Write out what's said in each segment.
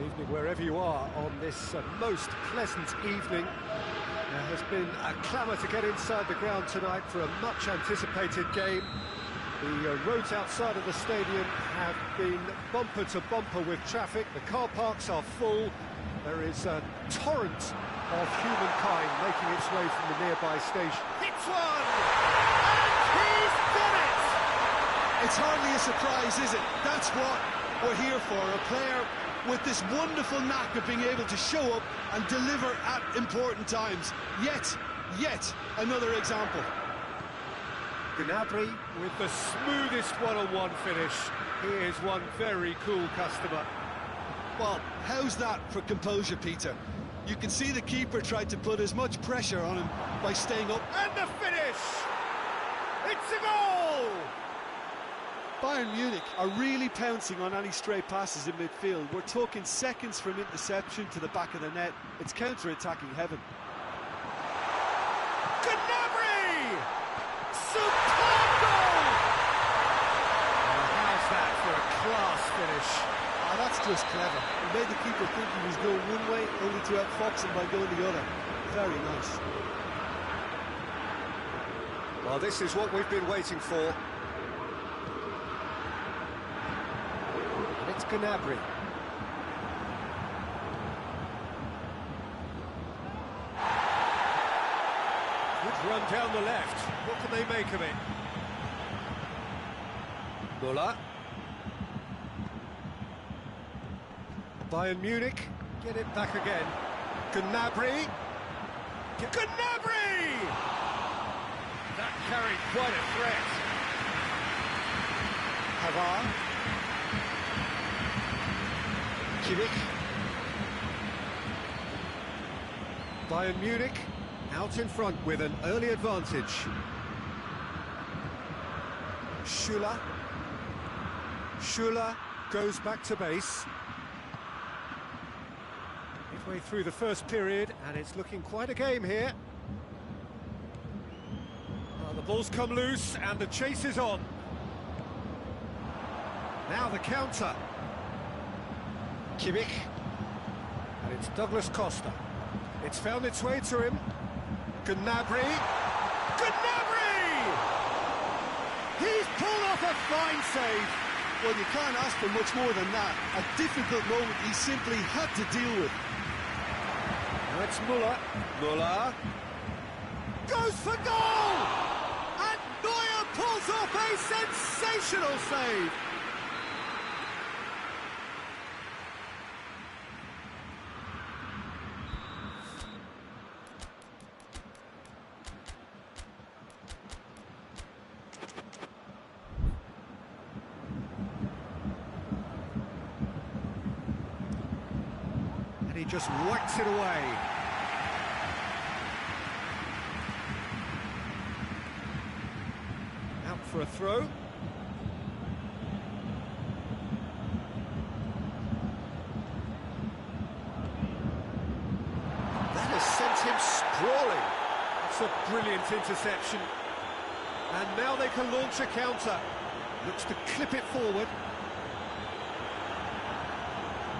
Evening wherever you are on this most pleasant evening. There has been a clamour to get inside the ground tonight for a much anticipated game. The roads outside of the stadium have been bumper to bumper with traffic. The car parks are full. There is a torrent of humankind making its way from the nearby station. Hits one! And he's done it! It's hardly a surprise, is it? That's what we're here for. A player with this wonderful knack of being able to show up and deliver at important times. Yet another example. Gnabry with the smoothest one-on-one finish. He is one very cool customer. Well, how's that for composure, Peter? You can see the keeper tried to put as much pressure on him by staying up. And the finish! It's a goal! Bayern Munich are really pouncing on any stray passes in midfield. We're talking seconds from interception to the back of the net. It's counter-attacking heaven. Gnabry! Superb goal! How's that for a class finish? That's just clever. He made the keeper think he was going one way, only to outfox him by going the other. Very nice. Well, this is what we've been waiting for. And it's Gnabry. Good run down the left. What can they make of it? Müller. Bayern Munich get it back again. Gnabry. Gnabry! That carried quite a threat. Pavard. Kimmich. Bayern Munich out in front with an early advantage. Schüller. Schüller goes back to base. Midway through the first period, and it's looking quite a game here. The ball's come loose, and the chase is on. Now the counter. Kimmich. And it's Douglas Costa. It's found its way to him. Gnabry. Gnabry! He's pulled off a fine save. Well, you can't ask for much more than that. A difficult moment he simply had to deal with. Now it's Müller. Müller goes for goal! And Neuer pulls off a sensational save! And he just whacks it away. Out for a throw. That has sent him sprawling. That's a brilliant interception. And now they can launch a counter. Looks to clip it forward.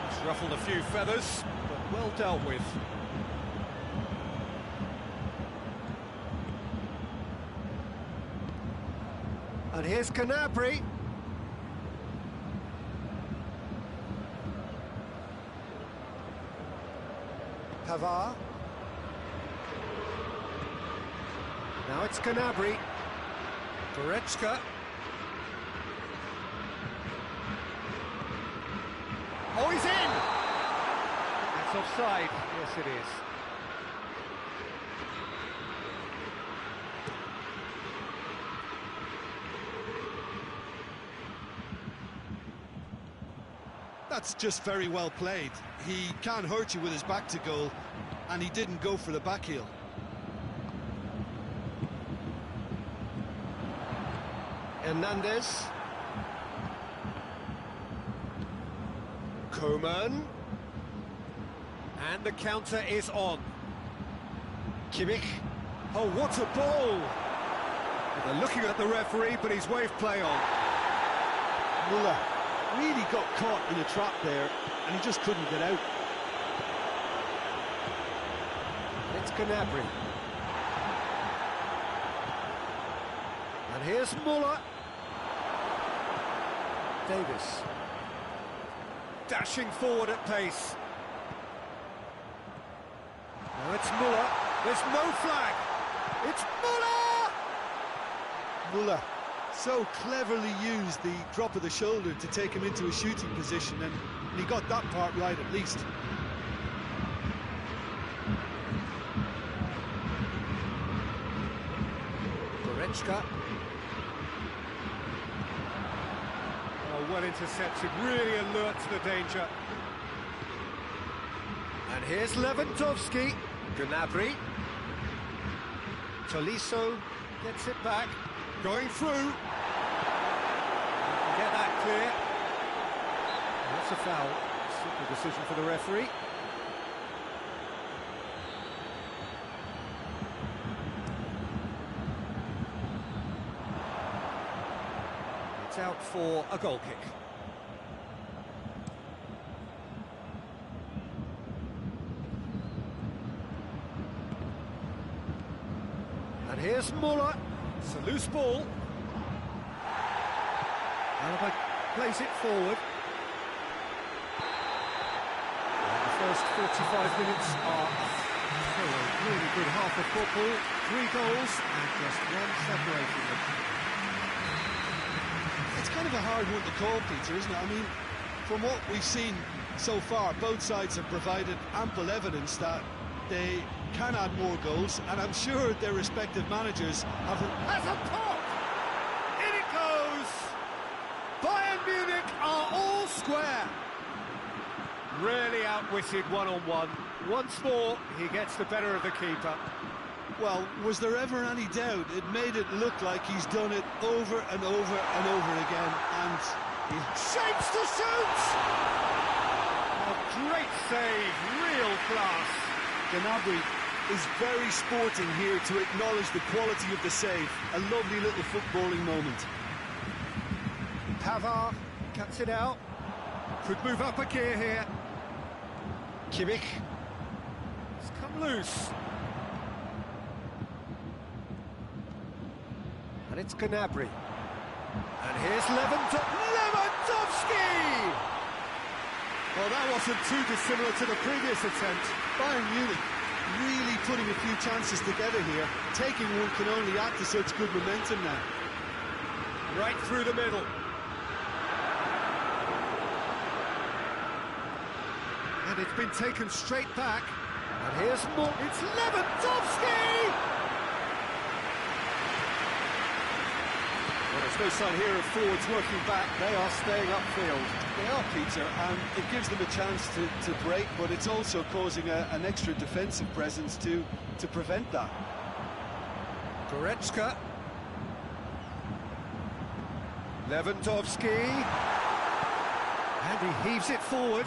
It's ruffled a few feathers, but well dealt with. And here's Gnabry. Pavard. Now it's Gnabry. Goretzka. Oh, he's in! That's offside. Yes, it is. That's just very well played. He can't hurt you with his back to goal, and he didn't go for the back heel. Hernandez. Coman. And the counter is on. Kimmich. Oh, what a ball! They're looking at the referee, but he's waved play on. Müller. really got caught in a trap there, and he just couldn't get out. It's Gnabry. And here's Muller. Davis. Dashing forward at pace. Now it's Muller. There's no flag. It's Muller! Muller so cleverly used the drop of the shoulder to take him into a shooting position, and he got that part right at least. Goretzka. Oh, well intercepted, really alert to the danger. And here's Lewandowski. Gnabry. Tolisso gets it back. Going through. Get that clear. That's a foul. Simple decision for the referee. It's out for a goal kick. And here's Muller. It's a loose ball. Alaba plays it forward. And the first 45 minutes are a really good half of football. 3 goals and just one separating them. It's kind of a hard one to call, Peter, isn't it? I mean, from what we've seen so far, both sides have provided ample evidence that they can add more goals, and I'm sure their respective managers have... Has a pop! In it goes! Bayern Munich are all square. Really outwitted one-on-one. Once more, he gets the better of the keeper. Well, was there ever any doubt? It made it look like he's done it over and over and over again, and he shapes to shoot! A great save, real class. Gnabry is very sporting here to acknowledge the quality of the save. A lovely little footballing moment. Pavard cuts it out. Could move up a gear here. Kimmich. It's come loose. And it's Gnabry. And here's Lewandowski! Well, that wasn't too dissimilar to the previous attempt. Bayern Munich really putting a few chances together here. Taking one can only add to such good momentum now. Right through the middle. And it's been taken straight back. And here's more. It's Lewandowski! Well, there's no sign here of forwards working back. They are staying upfield. They are, Peter, and it gives them a chance to break, but it's also causing an extra defensive presence to prevent that. Goretzka. Lewandowski. And he heaves it forward.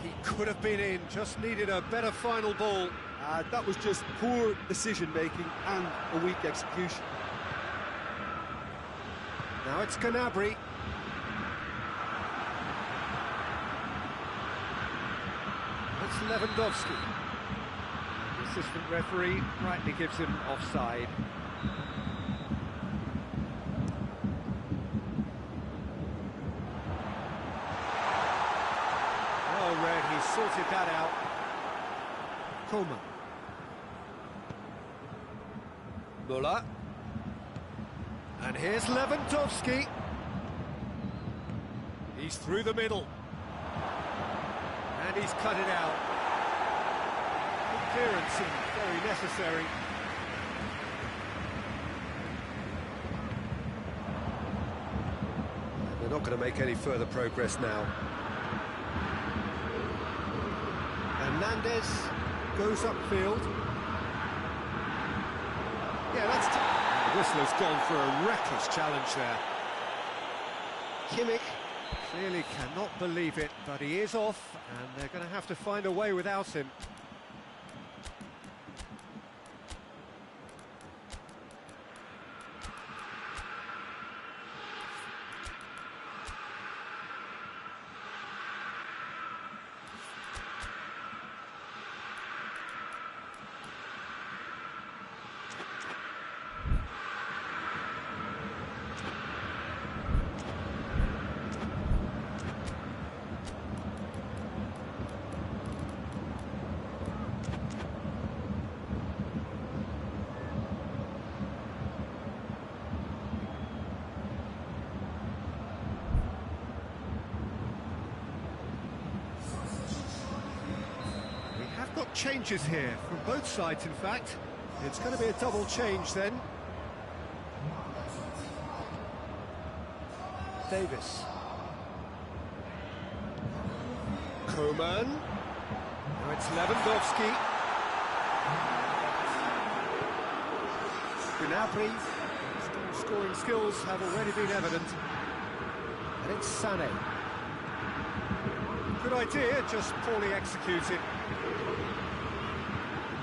He could have been in, just needed a better final ball. That was just poor decision-making and a weak execution. Now it's Gnabry. It's Lewandowski. The assistant referee rightly gives him offside. Oh, red, he sorted that out. Coleman. Muller. And here's Lewandowski. He's through the middle. And he's cut it out. Good clearance and very necessary. They're not going to make any further progress now. Hernandez goes upfield. Yeah, that's... The whistler's gone for a reckless challenge there. Kimmich clearly cannot believe it, but he is off, and they're going to have to find a way without him. changes here from both sides, in fact. It's going to be a double change then. Davis. Coman. Now it's Lewandowski. Gnabry. Scoring skills have already been evident. And it's Sané. Good idea, just poorly executed.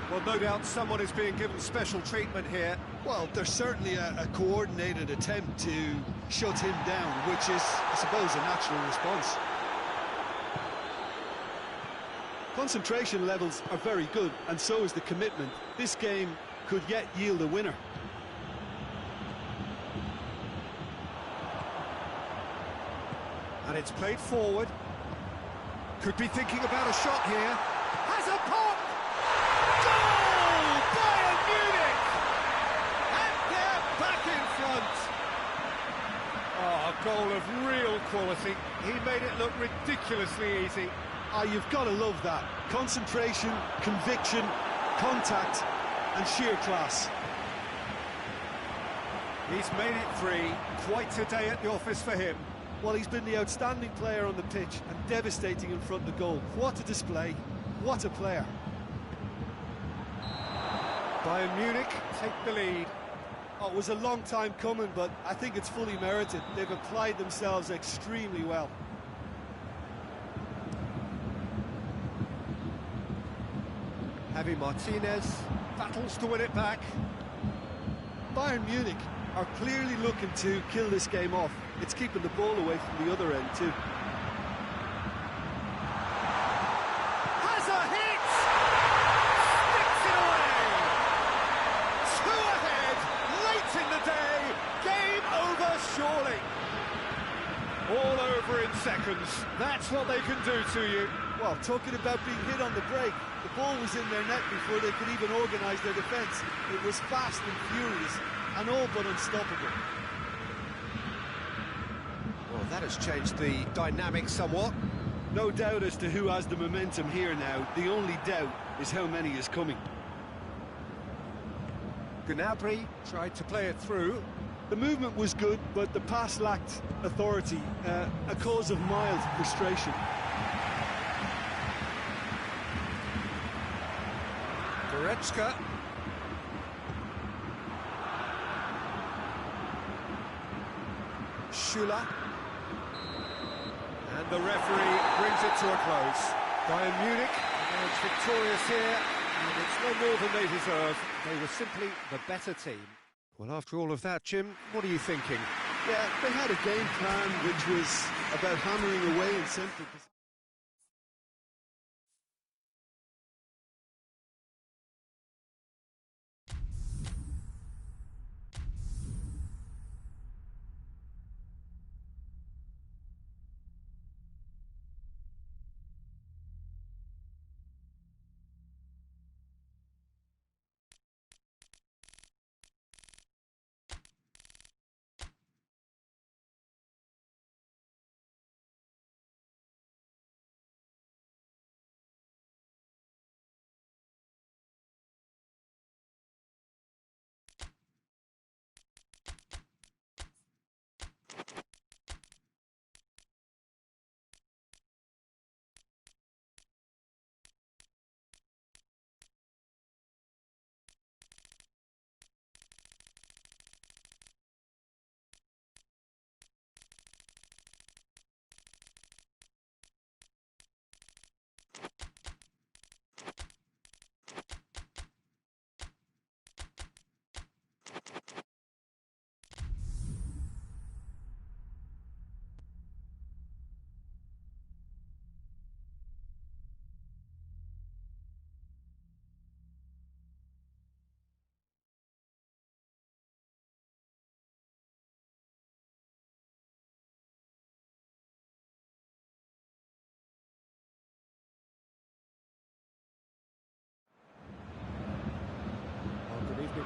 Well, no doubt someone is being given special treatment here. Well, there's certainly a coordinated attempt to shut him down, which is, I suppose, a natural response. Concentration levels are very good, and so is the commitment. This game could yet yield a winner. And it's played forward. Could be thinking about a shot here. Has a pop! Goal! Bayern Munich! And they're back in front. Oh, a goal of real quality. He made it look ridiculously easy. Ah, you've got to love that. Concentration, conviction, contact, and sheer class. He's made it 3. Quite a day at the office for him. Well, he's been the outstanding player on the pitch and devastating in front of the goal. What a display. What a player. Bayern Munich take the lead. Oh, it was a long time coming, but I think it's fully merited. They've applied themselves extremely well. Javi Martinez battles to win it back. Bayern Munich are clearly looking to kill this game off. It's keeping the ball away from the other end too. Has a hit! Sticks it away! 2 ahead, late in the day, game over surely. All over in seconds, that's what they can do to you. Well, talking about being hit on the break, the ball was in their net before they could even organise their defence. It was fast and furious, and all but unstoppable. Well, that has changed the dynamic somewhat. No doubt as to who has the momentum here now. The only doubt is how many is coming. Gnabry tried to play it through. The movement was good, but the pass lacked authority, a cause of mild frustration. Goretzka. Schüller. And the referee brings it to a close. Bayern Munich emerged victorious here, and it's no more than they deserve. They were simply the better team. Well, after all of that, Jim, what are you thinking? Yeah, they had a game plan which was about hammering away in central position.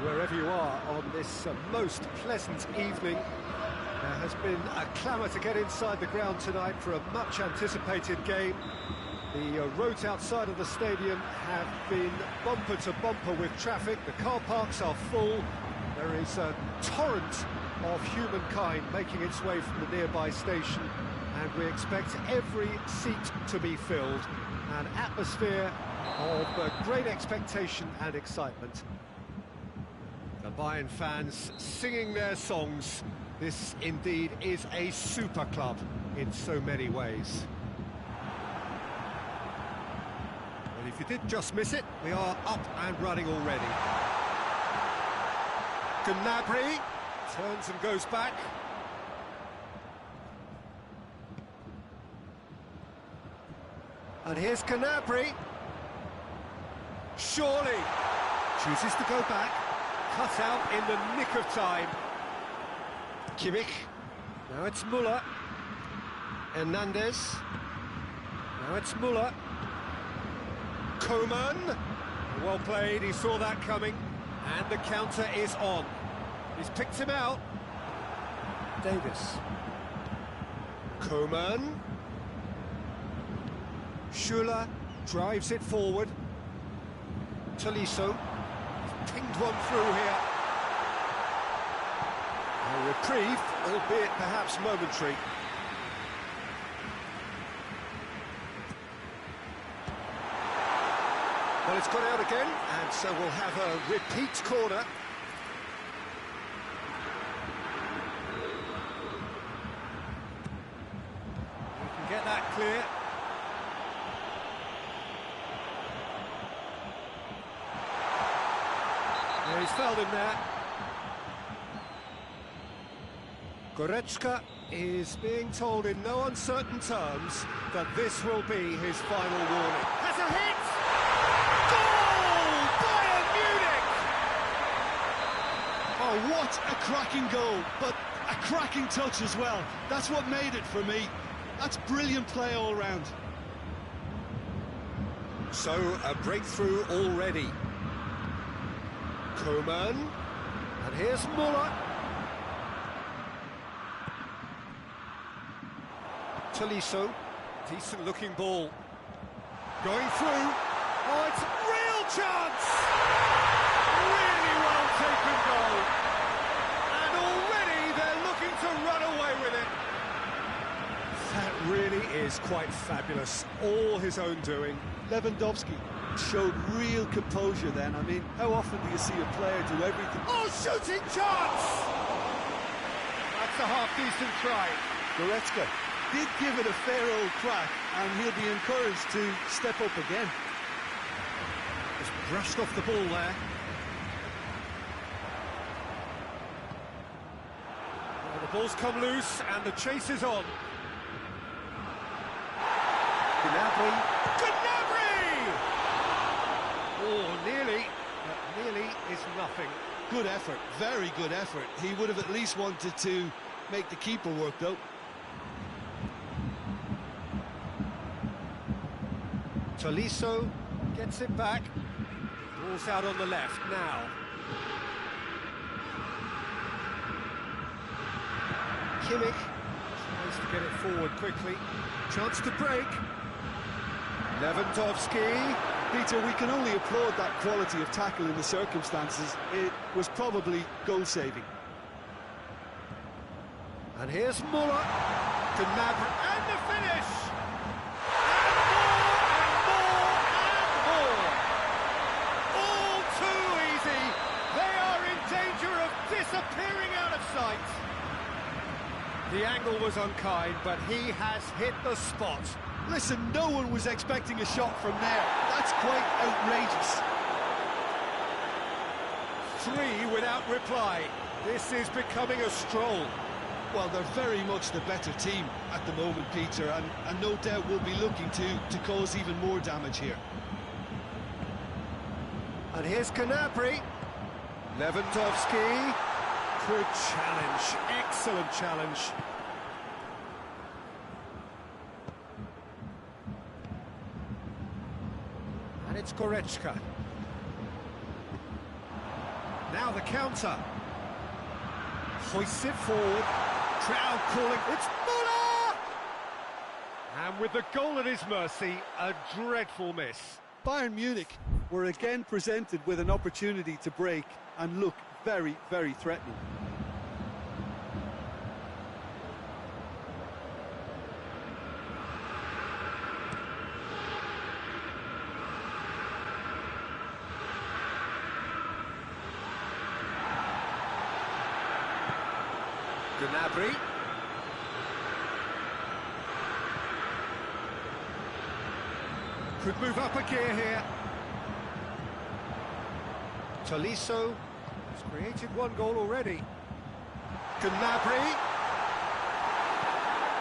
Wherever you are on this most pleasant evening, there has been a clamour to get inside the ground tonight for a much anticipated game. The roads outside of the stadium have been bumper to bumper with traffic. The car parks are full. There is a torrent of humankind making its way from the nearby station, and we expect every seat to be filled. An atmosphere of great expectation and excitement. The Bayern fans singing their songs. This indeed is a super club in so many ways. Well, if you did just miss it, we are up and running already. Gnabry turns and goes back. And here's Gnabry. Surely chooses to go back. Cut out in the nick of time. Kimmich. Now it's Müller. Hernandez. Now it's Müller. Coman. Well played, he saw that coming. And the counter is on. He's picked him out. Davis. Coman. Schuller drives it forward. Tolisso. He's pinged one through here. A reprieve, albeit perhaps momentary. Well, it's gone out again, and so we'll have a repeat corner. We can get that clear. Yeah, he's fouled him there. Goretzka is being told in no uncertain terms that this will be his final warning. Has a hit! Goal! Bayern Munich! Oh, what a cracking goal, but a cracking touch as well. That's what made it for me. That's brilliant play all round. So, a breakthrough already. Coman, and here's Müller. Tolisso, decent looking ball. Going through. Oh, it's a real chance! Really well taken goal. And already they're looking to run away with it. That really is quite fabulous. All his own doing. Lewandowski showed real composure then. I mean, how often do you see a player do everything? Oh, shooting chance! That's a half-decent try. Goretzka did give it a fair old crack, and he'll be encouraged to step up again. Just brushed off the ball there. Well, the ball's come loose, and the chase is on. Gnabry. Oh, nearly, but nearly is nothing. Good effort, very good effort. He would have at least wanted to make the keeper work, though. Tolisso gets it back. Ball's out on the left now. Kimmich tries to get it forward quickly. Chance to break. Lewandowski. Peter, we can only applaud that quality of tackle in the circumstances. It was probably goal-saving. And here's Müller. Gnabry, and the finish! And more! All too easy! They are in danger of disappearing out of sight! The angle was unkind, but he has hit the spot. Listen, no one was expecting a shot from there. That's quite outrageous. 3 without reply. This is becoming a stroll. Well, they're very much the better team at the moment, Peter, and no doubt will be looking to cause even more damage here. And here's Gnabry. Lewandowski. Good challenge. Excellent challenge. And it's Goretzka. Now the counter. Hoists it forward. Crowd calling, it's Müller! And And with the goal at his mercy, a dreadful miss. Bayern Munich were again presented with an opportunity to break and look very, very threatening. Gnabry. Could move up a gear here. Tolisso has created one goal already. Gnabry.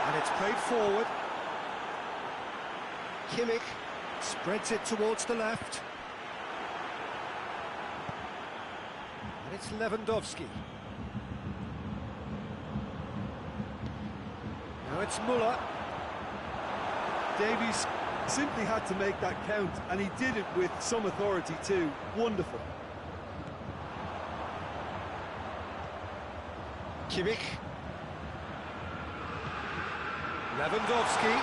And it's played forward. Kimmich spreads it towards the left. And it's Lewandowski. Now it's Müller. Davies simply had to make that count, and he did it with some authority too. Wonderful. Kimmich. Lewandowski.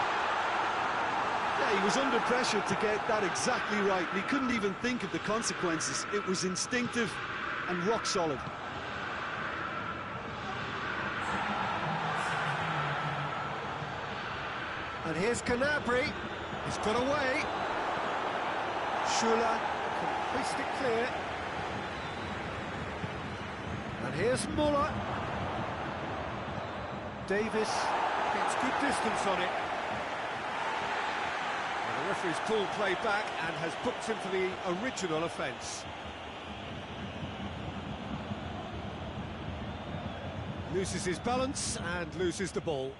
Yeah, he was under pressure to get that exactly right, and he couldn't even think of the consequences. It was instinctive and rock solid. And here's Gnabry. He's got away. Schüller can hoist it clear. And here's Müller. Davis gets good distance on it. And the referee's pulled play back and has booked him for the original offence. Loses his balance and loses the ball.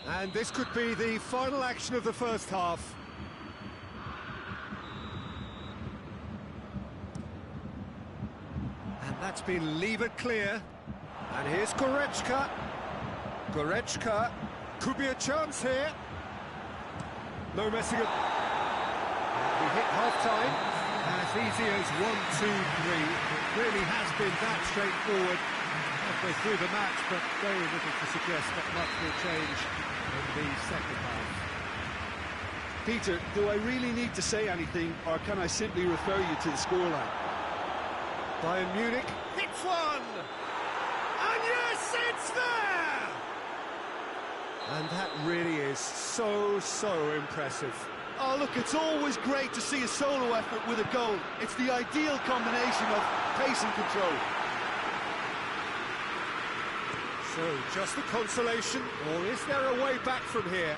And this could be the final action of the first half. And that's been levered clear. And here's Goretzka. Goretzka. Could be a chance here. No messing up. We hit half-time. As easy as 1, 2, 3. It really has been that straightforward halfway through the match, but very little to suggest that much will change in the second half. Peter, do I really need to say anything, or can I simply refer you to the scoreline? Bayern Munich hits one! And yes, it's there! And that really is so impressive. Oh, look, it's always great to see a solo effort with a goal. It's the ideal combination of pace and control. So, just the consolation, or is there a way back from here?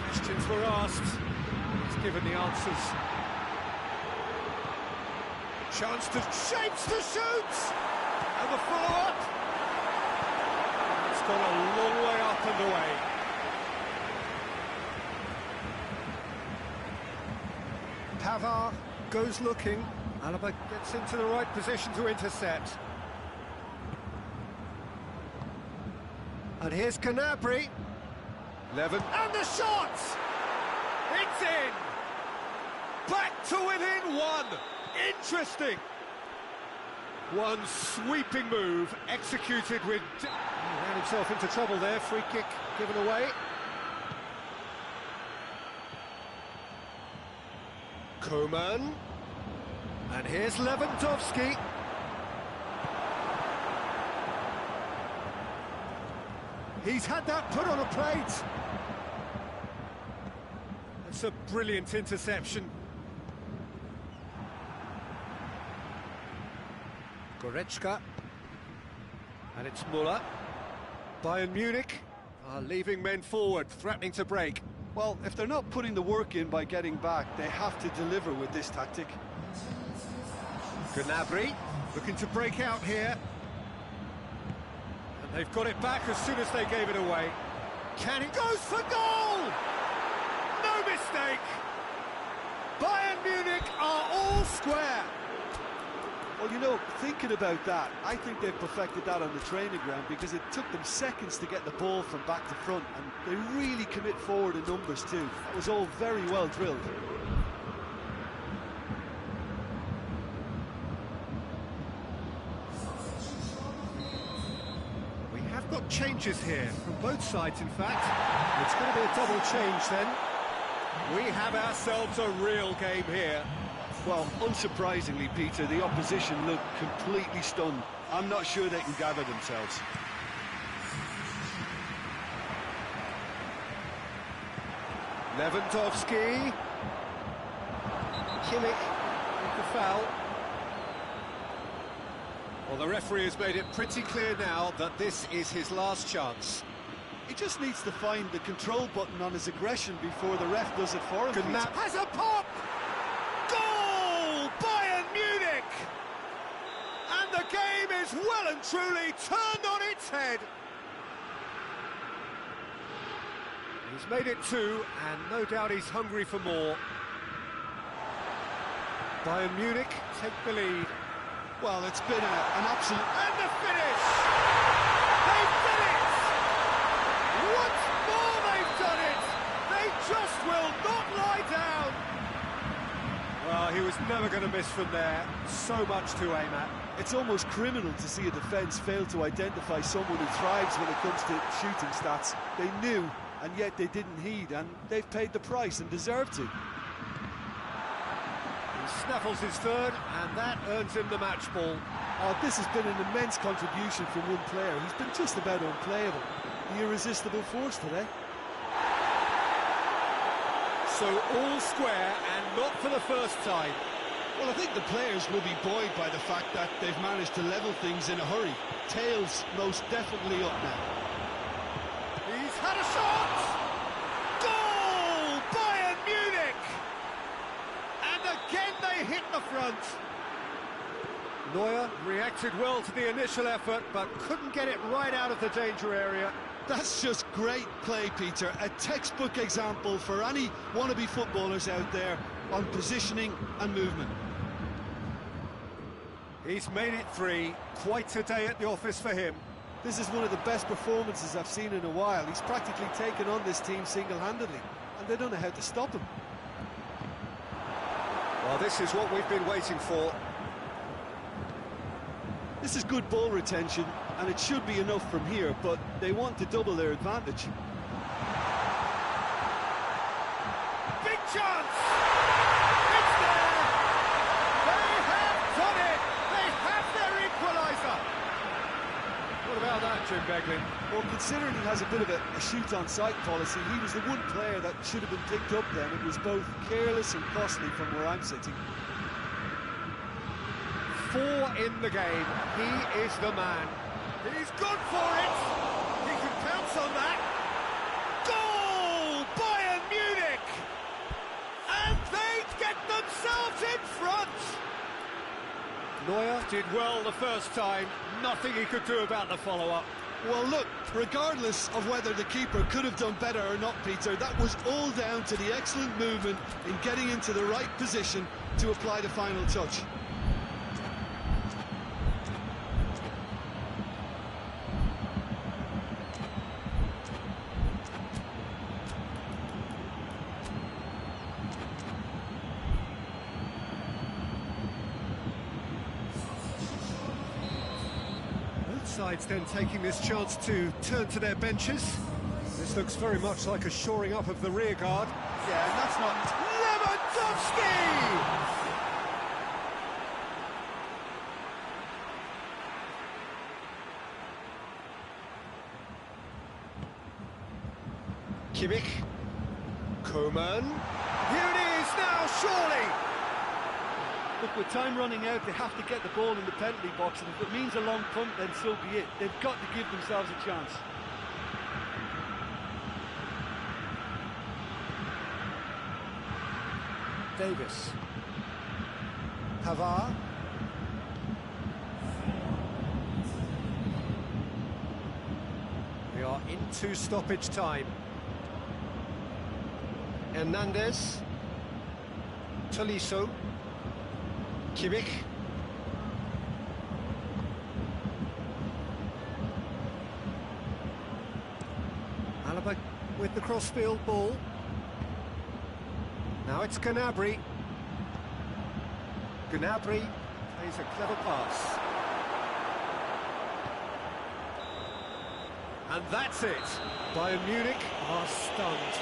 Questions were asked, he's given the answers. Chance to shapes to shoot! And the follow-up! It's gone a long way up and away. Pavard goes looking. Alaba gets into the right position to intercept. And here's Gnabry. Levin. And the shot! It's in! Back to within one! Interesting! One sweeping move, executed with... He ran himself into trouble there, free kick given away. Coman. And here's Lewandowski. He's had that put on a plate. That's a brilliant interception. Goretzka. And it's Müller. Bayern Munich are leaving men forward, threatening to break. Well, if they're not putting the work in by getting back, they have to deliver with this tactic. Gnabry looking to break out here. And they've got it back as soon as they gave it away. Can he goes for goal? No mistake. Bayern Munich are all square. Well, you know, thinking about that, I think they've perfected that on the training ground because it took them seconds to get the ball from back to front, and they really commit forward in numbers too. That was all very well drilled. We have We've got changes here, from both sides in fact. It's going to be a double change then. We have ourselves a real game here. Well, unsurprisingly, Peter, the opposition look completely stunned. I'm not sure they can gather themselves. Lewandowski. Kimmich with the foul. Well, the referee has made it pretty clear now that this is his last chance. He just needs to find the control button on his aggression before the ref does it for him. Gnabry has a pop! Goal! Bayern Munich! And the game is well and truly turned on its head. He's made it 2, and no doubt he's hungry for more. Bayern Munich take the lead. Well, it's been an absolute... And the finish! They've done it! Once more they've done it! They just will not lie down! Well, he was never going to miss from there. So much to aim at. It's almost criminal to see a defence fail to identify someone who thrives when it comes to shooting stats. They knew, and yet they didn't heed, and they've paid the price and deserve to. Snaffles his third, and that earns him the match ball. Oh, this has been an immense contribution from one player. He's been just about unplayable. The irresistible force today. So all square, and not for the first time. Well, I think the players will be buoyed by the fact that they've managed to level things in a hurry. Tails most definitely up now. He's had a shot! Goal! Bayern Munich! And again they hit the front. Neuer reacted well to the initial effort, but couldn't get it right out of the danger area. That's just great play, Peter. A textbook example for any wannabe footballers out there on positioning and movement. He's made it 3. Quite a day at the office for him. This is one of the best performances I've seen in a while. He's practically taken on this team single-handedly, and they don't know how to stop him. Well, this is what we've been waiting for. This is good ball retention, and it should be enough from here, but they want to double their advantage. Big chance! It's there! They have done it! They have their equaliser! What about that, Jim Beglin? Well, considering he has a bit of a shoot-on-sight policy, he was the one player that should have been picked up then. It was both careless and costly from where I'm sitting. 4 in the game. He is the man. He's gone for it. He can pounce on that. Goal! Bayern Munich! And they get themselves in front. Neuer did well the first time. Nothing he could do about the follow-up. Well, look, regardless of whether the keeper could have done better or not, Peter, that was all down to the excellent movement in getting into the right position to apply the final touch. Sides then taking this chance to turn to their benches. This looks very much like a shoring up of the rear guard. Yeah, and that's not... Lewandowski! Kimmich. Coman. Here it is now, surely! Look, with time running out, they have to get the ball in the penalty box, and if it means a long punt, then so be it. They've got to give themselves a chance. Davis. Pavard. We are into stoppage time. Hernandez. Tolisso. Kimmich. Alaba with the crossfield ball. Now it's Gnabry. Gnabry plays a clever pass. And that's it. Bayern Munich are stunned.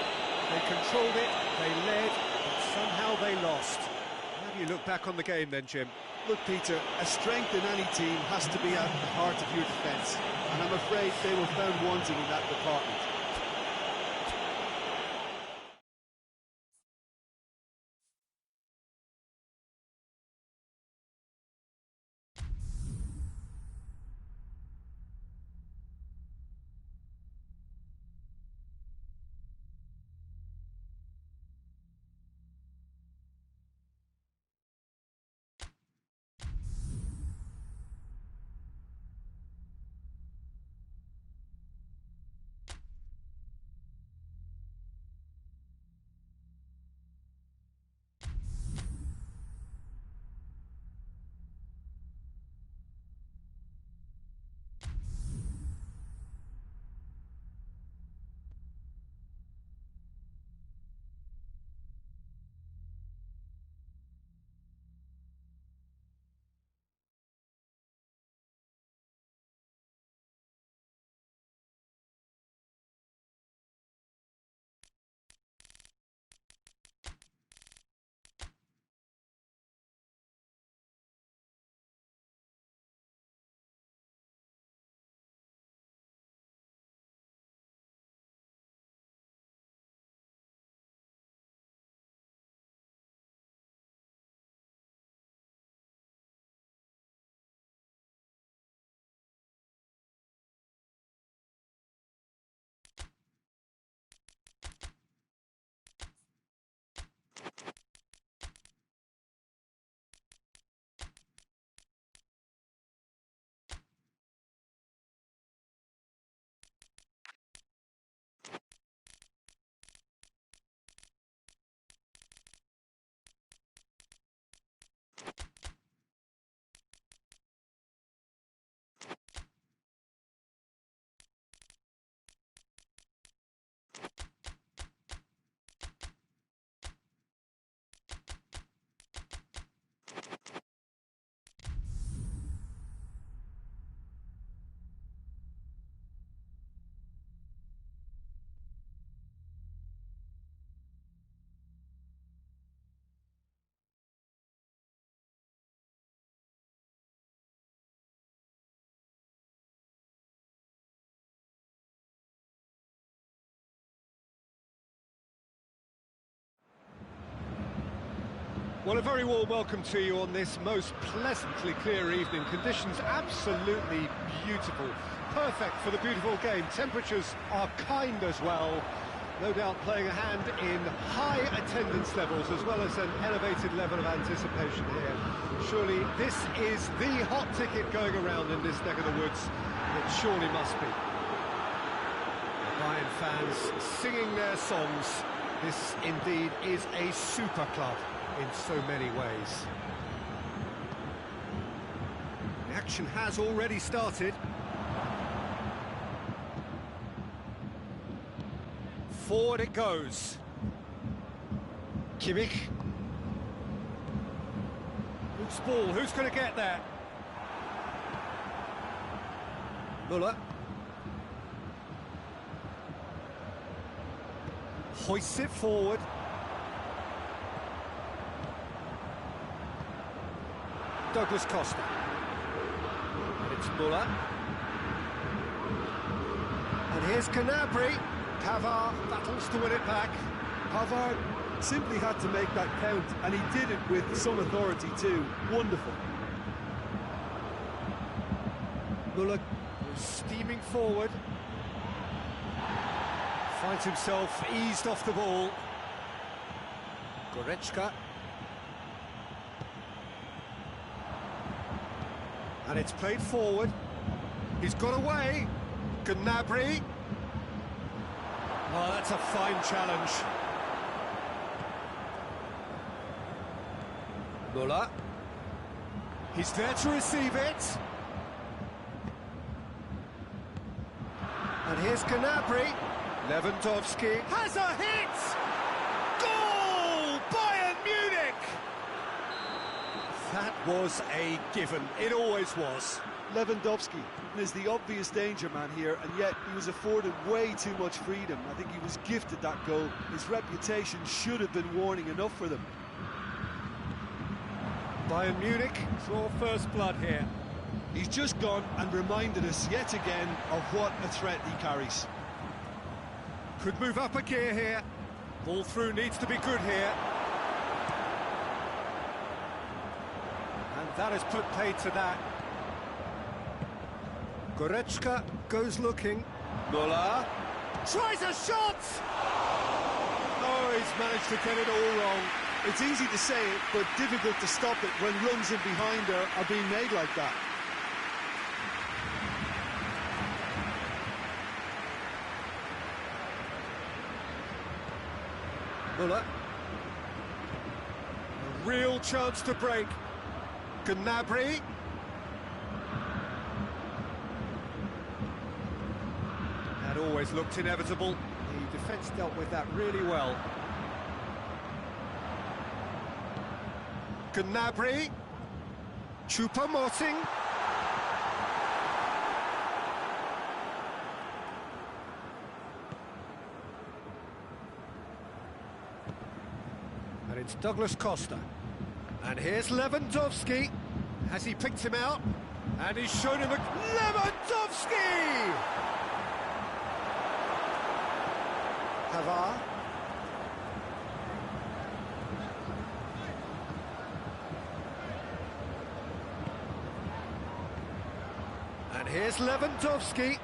They controlled it, they led, but somehow they lost. How do you look back on the game then, Jim? Look, Peter, a strength in any team has to be at the heart of your defence, and I'm afraid they were found wanting in that department. Well, a very warm welcome to you on this most pleasantly clear evening. Conditions absolutely beautiful. Perfect for the beautiful game. Temperatures are kind as well. No doubt playing a hand in high attendance levels as well as an elevated level of anticipation here. Surely this is the hot ticket going around in this neck of the woods. It surely must be. The Bayern fans singing their songs. This indeed is a super club in so many ways. The action has already started. Forward it goes. Kimmich. Loose ball, who's going to get there? Müller. Hoists it forward. Douglas Costa. And it's Müller. And here's Gnabry. Pavard battles to win it back. Pavard simply had to make that count, and he did it with some authority too. Wonderful. Müller steaming forward. Finds himself eased off the ball. Goretzka. And it's played forward. He's got away. Gnabry. Oh, that's a fine challenge. Müller. He's there to receive it. And here's Gnabry. Lewandowski has a hit! Goal! Bayern Munich! That was a given. It always was. Lewandowski is the obvious danger man here, and yet he was afforded way too much freedom. I think he was gifted that goal. His reputation should have been warning enough for them. Bayern Munich draw first blood here. He's just gone and reminded us yet again of what a threat he carries. Could move up a gear here. Ball through needs to be good here. And that has put paid to that. Goretzka goes looking. Müller tries a shot! Oh, he's managed to get it all wrong. It's easy to say it, but difficult to stop it when runs in behind are being made like that. Müller. A real chance to break. Gnabry. That always looked inevitable. The defence dealt with that really well. Gnabry. Choupo-Moting. And it's Douglas Costa. And here's Lewandowski. Has he picked him out? And he's shown him a... Lewandowski! Pavard. And here's Lewandowski.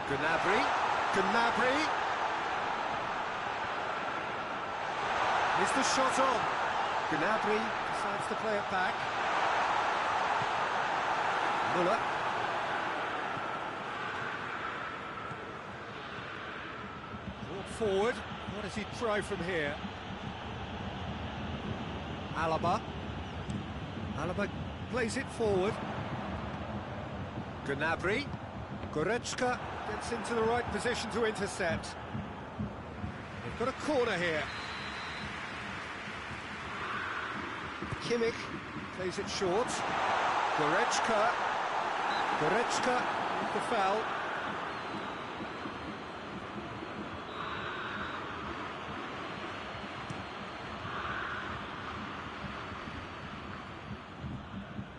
Gnabry. Is the shot on? Gnabry decides to play it back. Müller. Brought forward. What does he try from here? Alaba plays it forward. Gnabry. Goretzka gets into the right position to intercept. They've got a corner here. Kimmich plays it short. Goretzka with the foul.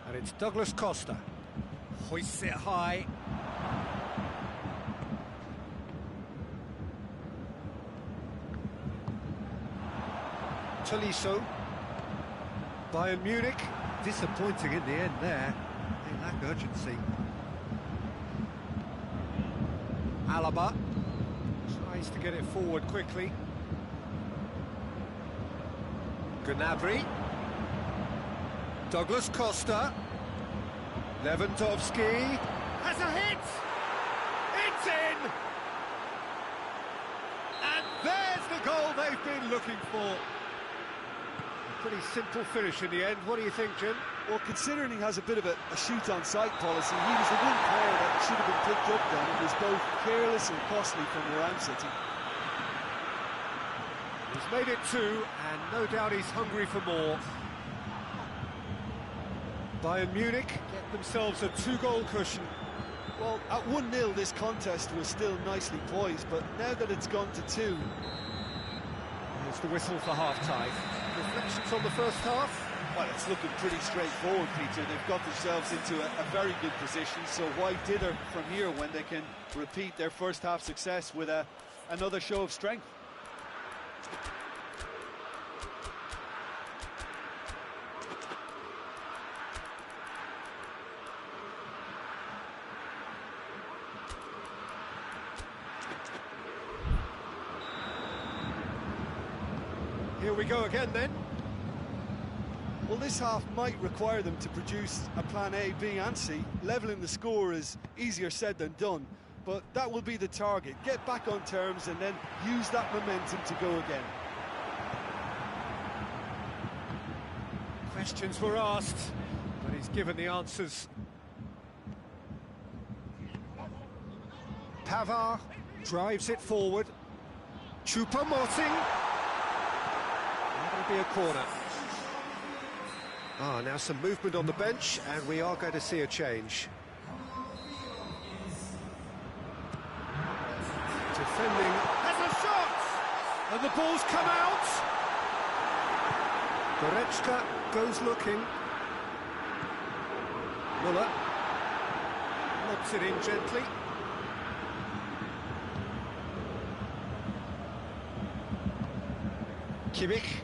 And it's Douglas Costa. Hoists it high. Tolisso. Bayern Munich, disappointing in the end there. They lack urgency. Alaba tries to get it forward quickly. Gnabry. Douglas Costa. Lewandowski has a hit! It's in! And there's the goal they've been looking for. Pretty simple finish in the end. What do you think, Jim? Well, considering he has a bit of a shoot-on-sight policy, he was the one player that should have been picked up then. It was both careless and costly from where I'm sitting. He's made it 2, and no doubt he's hungry for more. Bayern Munich get themselves a 2-goal cushion. Well, at 1-0 this contest was still nicely poised, but now that it's gone to 2... There's the whistle for half-time. Reflections on the first half? Well, it's looking pretty straightforward, Peter. They've got themselves into a very good position, so why dither from here when they can repeat their first half success with another show of strength? Here we go again then. Well, this half might require them to produce a plan A, B and C. Levelling the score is easier said than done, but that will be the target. Get back on terms and then use that momentum to go again. Questions were asked, but he's given the answers. Pavard drives it forward. Choupo-Moting. That'll be a corner. Now some movement on the bench, and we are going to see a change. Defending has a shot, and the ball's come out. Goretzka goes looking. Muller lobs it in gently. Kimmich.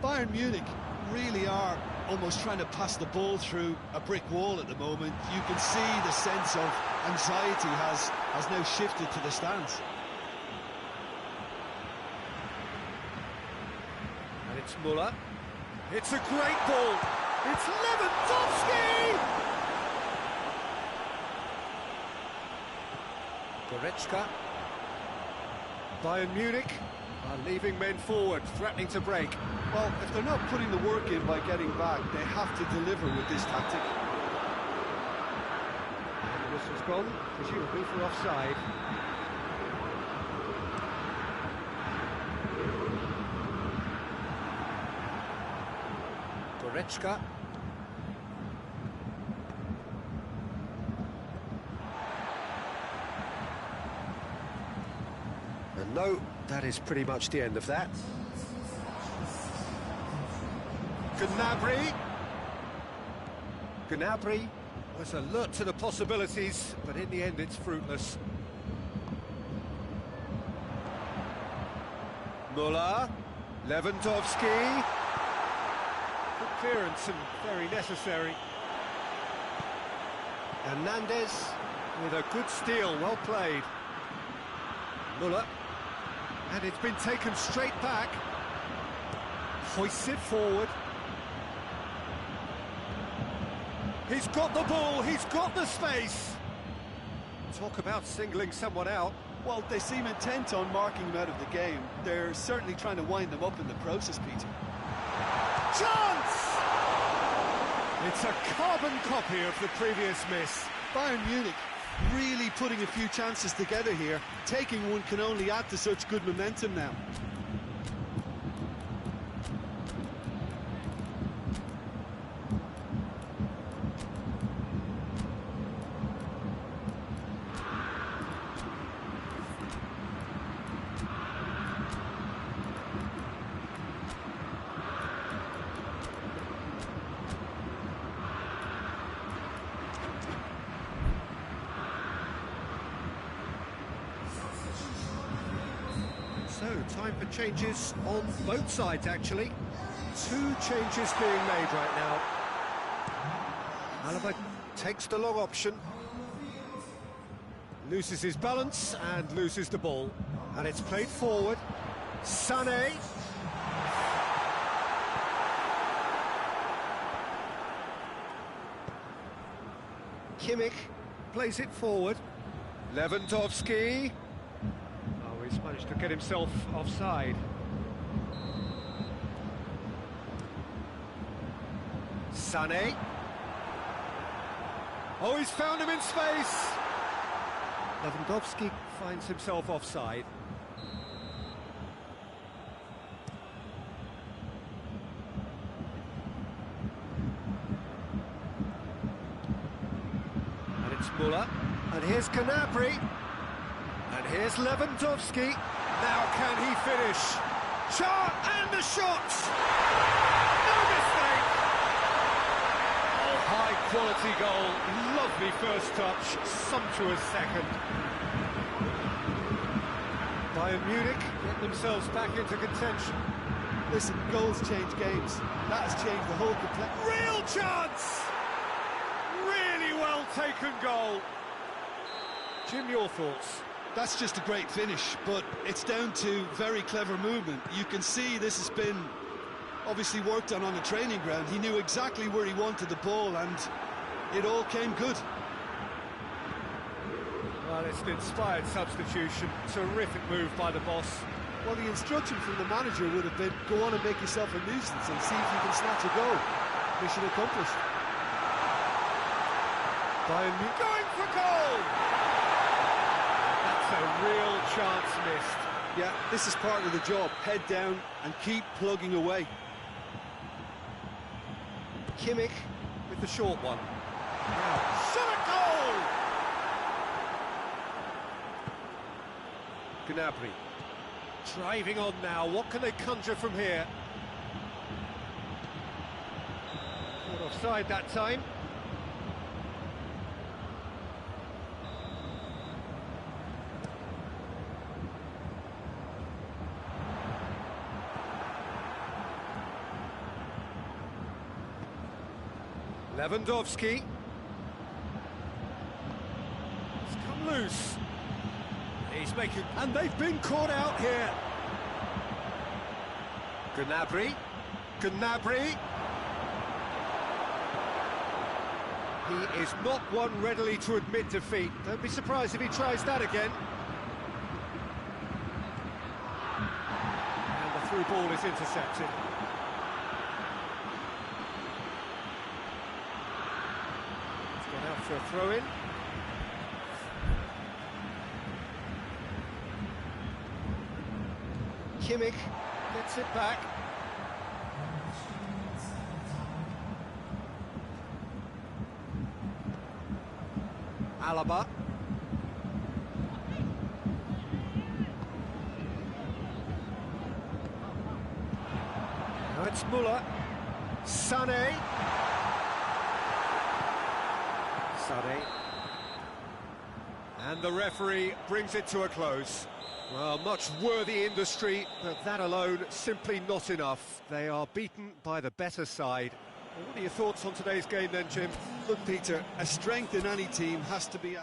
Bayern Munich really are almost trying to pass the ball through a brick wall at the moment. You can see the sense of anxiety has now shifted to the stands. And it's Muller. It's a great ball. It's Lewandowski! Goretzka. Bayern Munich are leaving men forward, threatening to break. Well, if they're not putting the work in by getting back, they have to deliver with this tactic. And the whistle's gone, presumably for offside. Goretzka. And no, that is pretty much the end of that. Gnabry was alert to the possibilities, but in the end it's fruitless. Muller, Lewandowski. Good clearance and very necessary. Hernandez with a good steal, well played. Muller, and it's been taken straight back. Hoists it forward. He's got the ball, he's got the space. Talk about singling someone out. Well, they seem intent on marking him out of the game. They're certainly trying to wind them up in the process, Peter. Chance! It's a carbon copy of the previous miss. Bayern Munich really putting a few chances together here. Taking one can only add to such good momentum now. So, time for changes on both sides, actually. 2 changes being made right now. Alaba takes the long option. Loses his balance and loses the ball. And it's played forward. Sané. Kimmich plays it forward. Lewandowski. He's managed to get himself offside. Sané. Oh, he's found him in space. Lewandowski finds himself offside. And it's Muller. And here's Gnabry. And here's Lewandowski. Now can he finish? Cham, and the shot! No mistake! Oh, high-quality goal. Lovely first touch. Sumptuous second. Bayern Munich get themselves back into contention. Listen, goals change games. That has changed the whole Real chance! Really well taken goal. Jim, your thoughts? That's just a great finish, but it's down to very clever movement. You can see this has been obviously worked on the training ground. He knew exactly where he wanted the ball, and it all came good. Well, it's an inspired substitution. Terrific move by the boss. Well, the instruction from the manager would have been, go on and make yourself a nuisance and see if you can snatch a goal. Mission accomplished. Bayern Munich going for goal! A real chance missed. Yeah, this is part of the job. Head down and keep plugging away. Kimmich with the short one. Now, shot a goal! Gnabry driving on now. What can they conjure from here? Caught offside that time. Lewandowski. It's come loose. He's making... And they've been caught out here. Gnabry. Gnabry. He is not one readily to admit defeat. Don't be surprised if he tries that again. And the through ball is intercepted. For a throw-in. Kimmich gets it back. Alaba. Now it's Muller. Sané. And the referee brings it to a close. Well, much worthy industry, but that alone simply not enough. They are beaten by the better side. Well, what are your thoughts on today's game then, Jim? Look, Peter, a strength in any team has to be...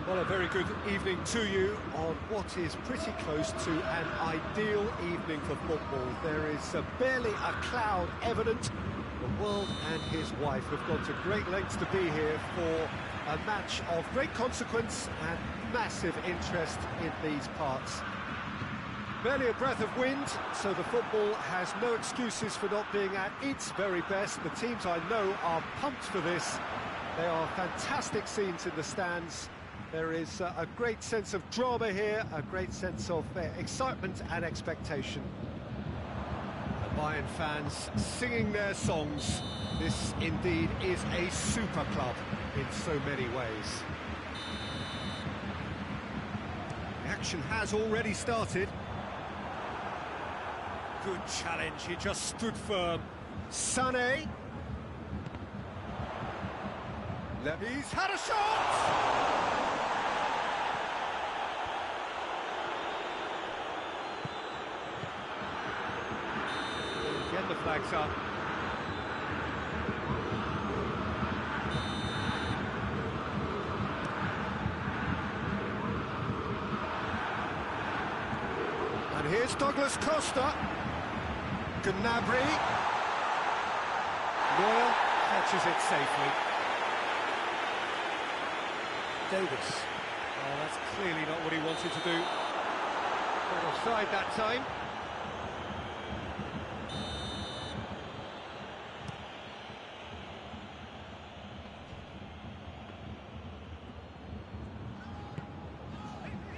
Well, a very good evening to you on what is pretty close to an ideal evening for football. There is barely a cloud evident. The world and his wife have gone to great lengths to be here for a match of great consequence and massive interest in these parts. Barely a breath of wind, so the football has no excuses for not being at its very best. The teams I know are pumped for this. They are fantastic scenes in the stands. There is a great sense of drama here, a great sense of excitement and expectation. The Bayern fans singing their songs. This indeed is a super club in so many ways. The action has already started. Good challenge, he just stood firm. Sané. He's had a shot! the flags up. And here's Douglas Costa. Gnabry. Neuer catches it safely. Davis. Oh, that's clearly not what he wanted to do. Not offside that time.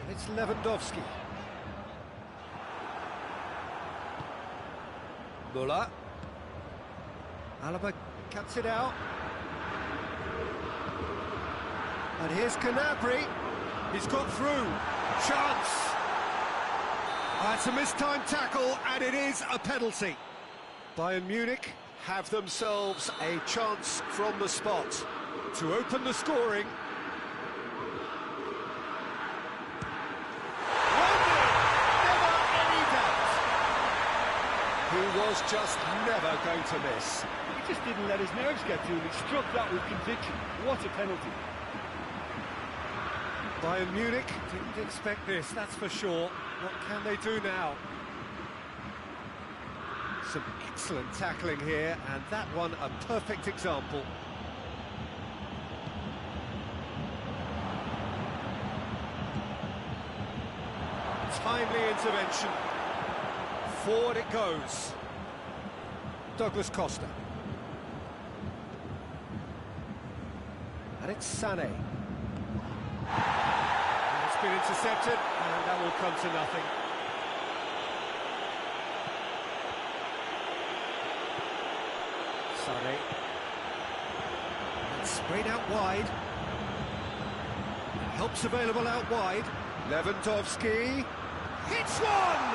And it's Lewandowski. Muller. Alaba cuts it out. And here's Gnabry. He's got through. Chance. It's a mistimed tackle, and it is a penalty. Bayern Munich have themselves a chance from the spot to open the scoring. 1-0. Never any doubt. He was just never going to miss. He just didn't let his nerves get to him. He struck that with conviction. What a penalty. Bayern Munich didn't expect this, that's for sure. What can they do now? Some excellent tackling here, and that one a perfect example. Timely intervention. Forward it goes. Douglas Costa. And it's Sané. It's been intercepted, and that will come to nothing. Sané. It's sprayed out wide. Helps available out wide. Lewandowski hits one!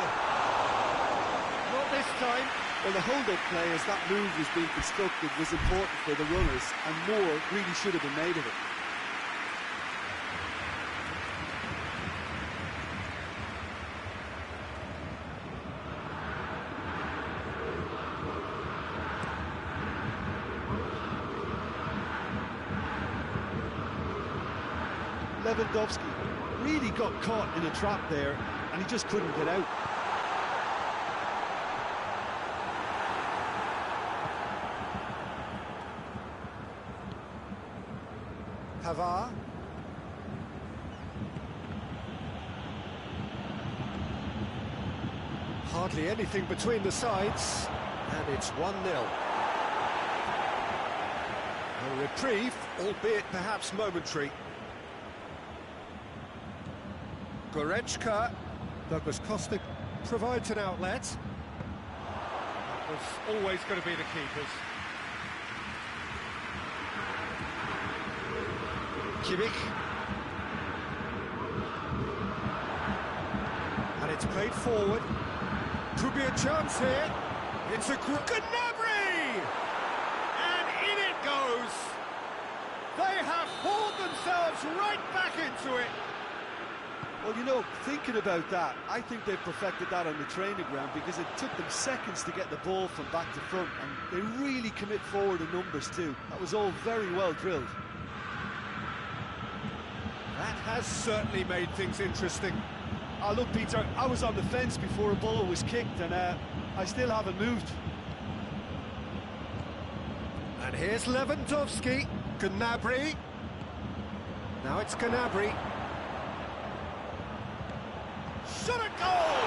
Not this time. Well, the hold-up play as that move was being constructed was important for the runners, and more really should have been made of it. Lewandowski really got caught in a trap there, and he just couldn't get out. Pavard. Hardly anything between the sides, and it's 1-0. A reprieve, albeit perhaps momentary. Goretzka. Douglas Costa provides an outlet. That was always going to be the keepers. Kimmich. And it's played forward. Could be a chance here. It's a Gnabry! And in it goes. They have hauled themselves right back into it. Well, you know, thinking about that, I think they perfected that on the training ground, because it took them seconds to get the ball from back to front, and they really commit forward in numbers too. That was all very well drilled. That has certainly made things interesting. Oh, look, Peter, I was on the fence before a ball was kicked, and I still haven't moved. And here's Lewandowski. Gnabry. Now it's Gnabry. Shot a goal!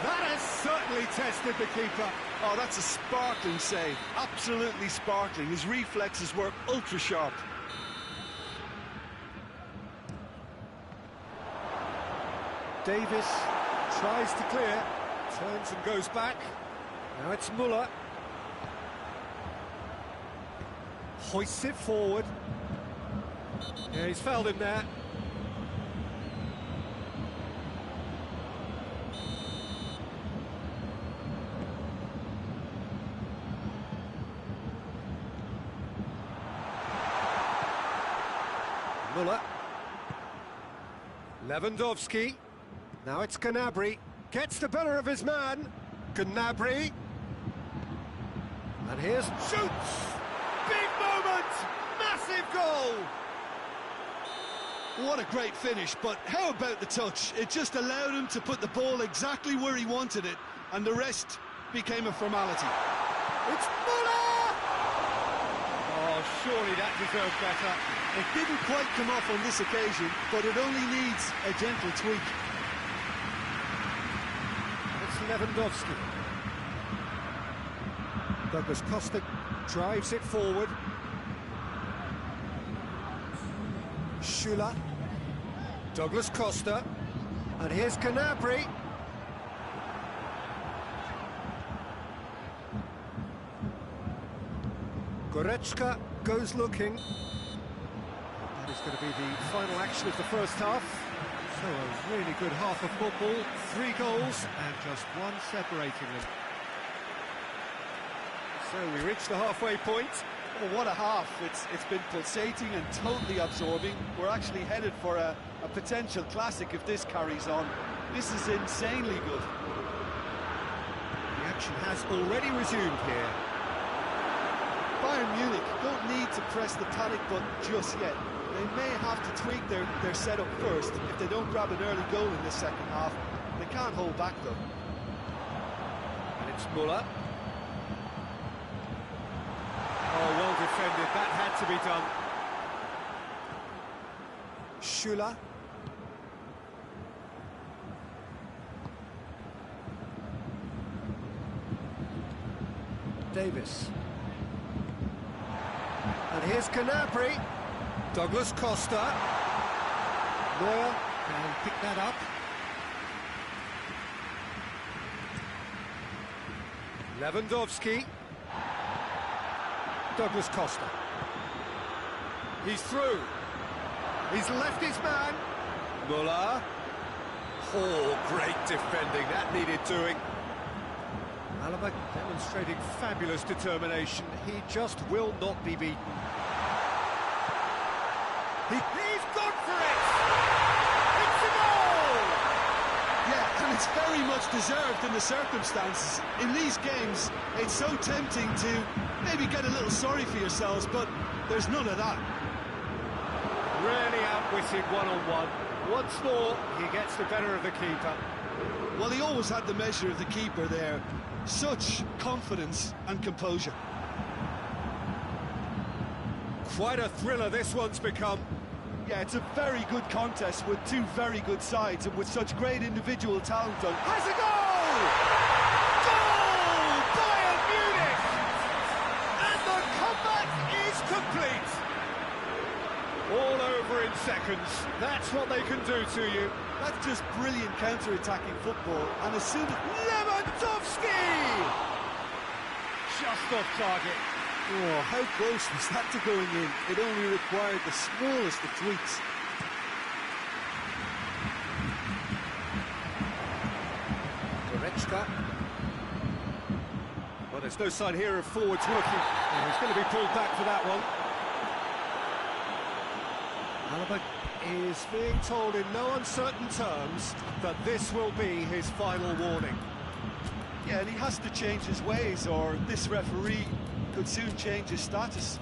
That has certainly tested the keeper. Oh, that's a sparkling save. Absolutely sparkling. His reflexes were ultra sharp. Davis tries to clear, turns and goes back. Now it's Muller. Hoists it forward. Yeah, he's fouled him there. Muller. Lewandowski. Now it's Gnabry. Gets the better of his man. Gnabry. here's shoots! Big moment! Massive goal! What a great finish, but how about the touch? It just allowed him to put the ball exactly where he wanted it, and the rest became a formality. It's Muller! Oh, surely that deserved better. It didn't quite come off on this occasion, but it only needs a gentle tweak. It's Lewandowski. Douglas Costa drives it forward. Schüller. Douglas Costa. And here's Gnabry. Goretzka goes looking. That is going to be the final action of the first half. So a really good half of football. 3 goals and just one separating them. So we reach the halfway point. Oh, what a half. It's been pulsating and totally absorbing. We're actually headed for a potential classic if this carries on. This is insanely good. The action has already resumed here. Bayern Munich don't need to press the panic button just yet. They may have to tweak their setup first if they don't grab an early goal in the second half. They can't hold back though. And it's Muller. Oh, well defended, that had to be done. Schüller. Davis. And here's Gnabry. Douglas Costa. Neuer can pick that up. Lewandowski. Douglas Costa. He's through. He's left his man. Muller. Oh, great defending. That needed doing. Alaba demonstrating fabulous determination. He just will not be beaten. He's gone for it! It's a goal! Yeah, and it's very much deserved in the circumstances. In these games, it's so tempting to maybe get a little sorry for yourselves, but there's none of that. Really outwitted one-on-one. Once more, he gets the better of the keeper. Well, he always had the measure of the keeper there. Such confidence and composure. Quite a thriller this one's become. Yeah, it's a very good contest with two very good sides and with such great individual talent. Has a goal! Goal! Bayern Munich! And the comeback is complete! All over in seconds. That's what they can do to you. That's just brilliant counter-attacking football. And as soon as... Lewandowski! Just off target. Oh, how close was that to going in? It only required the smallest of tweaks. Goretzka. Well, there's no sign here of forwards working. Oh, he's going to be pulled back for that one. Alaba is being told in no uncertain terms that this will be his final warning. Yeah, and he has to change his ways, or this referee could soon change his status.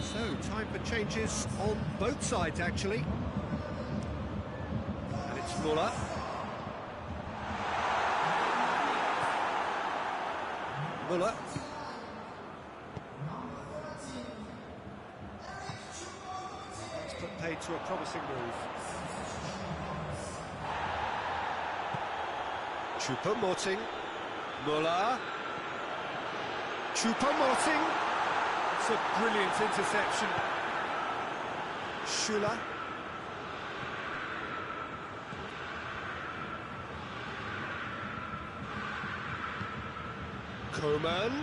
So, time for changes on both sides, actually. And it's Muller. Muller. That's put paid to a promising move. Choupo-Moting. Muller. Choupo-Moting. It's a brilliant interception. Schüller. Coman.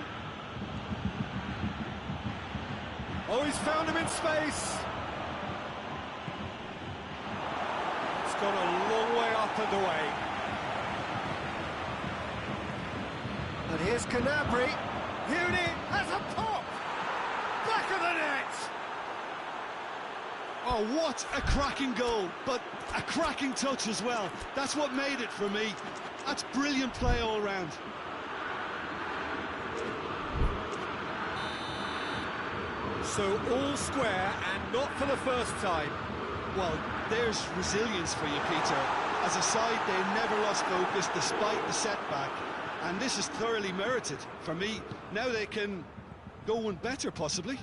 Oh, he's found him in space. It's gone a long way up and away. And here's Gnabry. Huni has a pop! Back of the net! Oh, what a cracking goal, but a cracking touch as well. That's what made it for me. That's brilliant play all round. So all square, and not for the first time. Well, there's resilience for you, Peter. As a side, they never lost focus despite the setback, and this is thoroughly merited. For me, now they can go one better, possibly.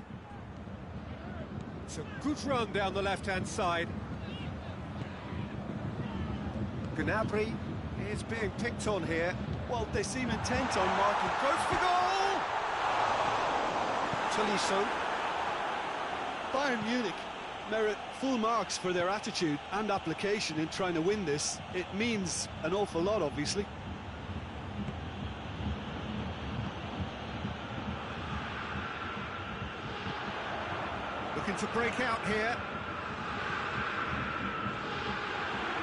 It's a good run down the left-hand side. Gnabry is being picked on here. Well, they seem intent on marking. Goes for goal! Tolisso. Bayern Munich merit full marks for their attitude and application in trying to win this. It means an awful lot, obviously. Looking to break out here.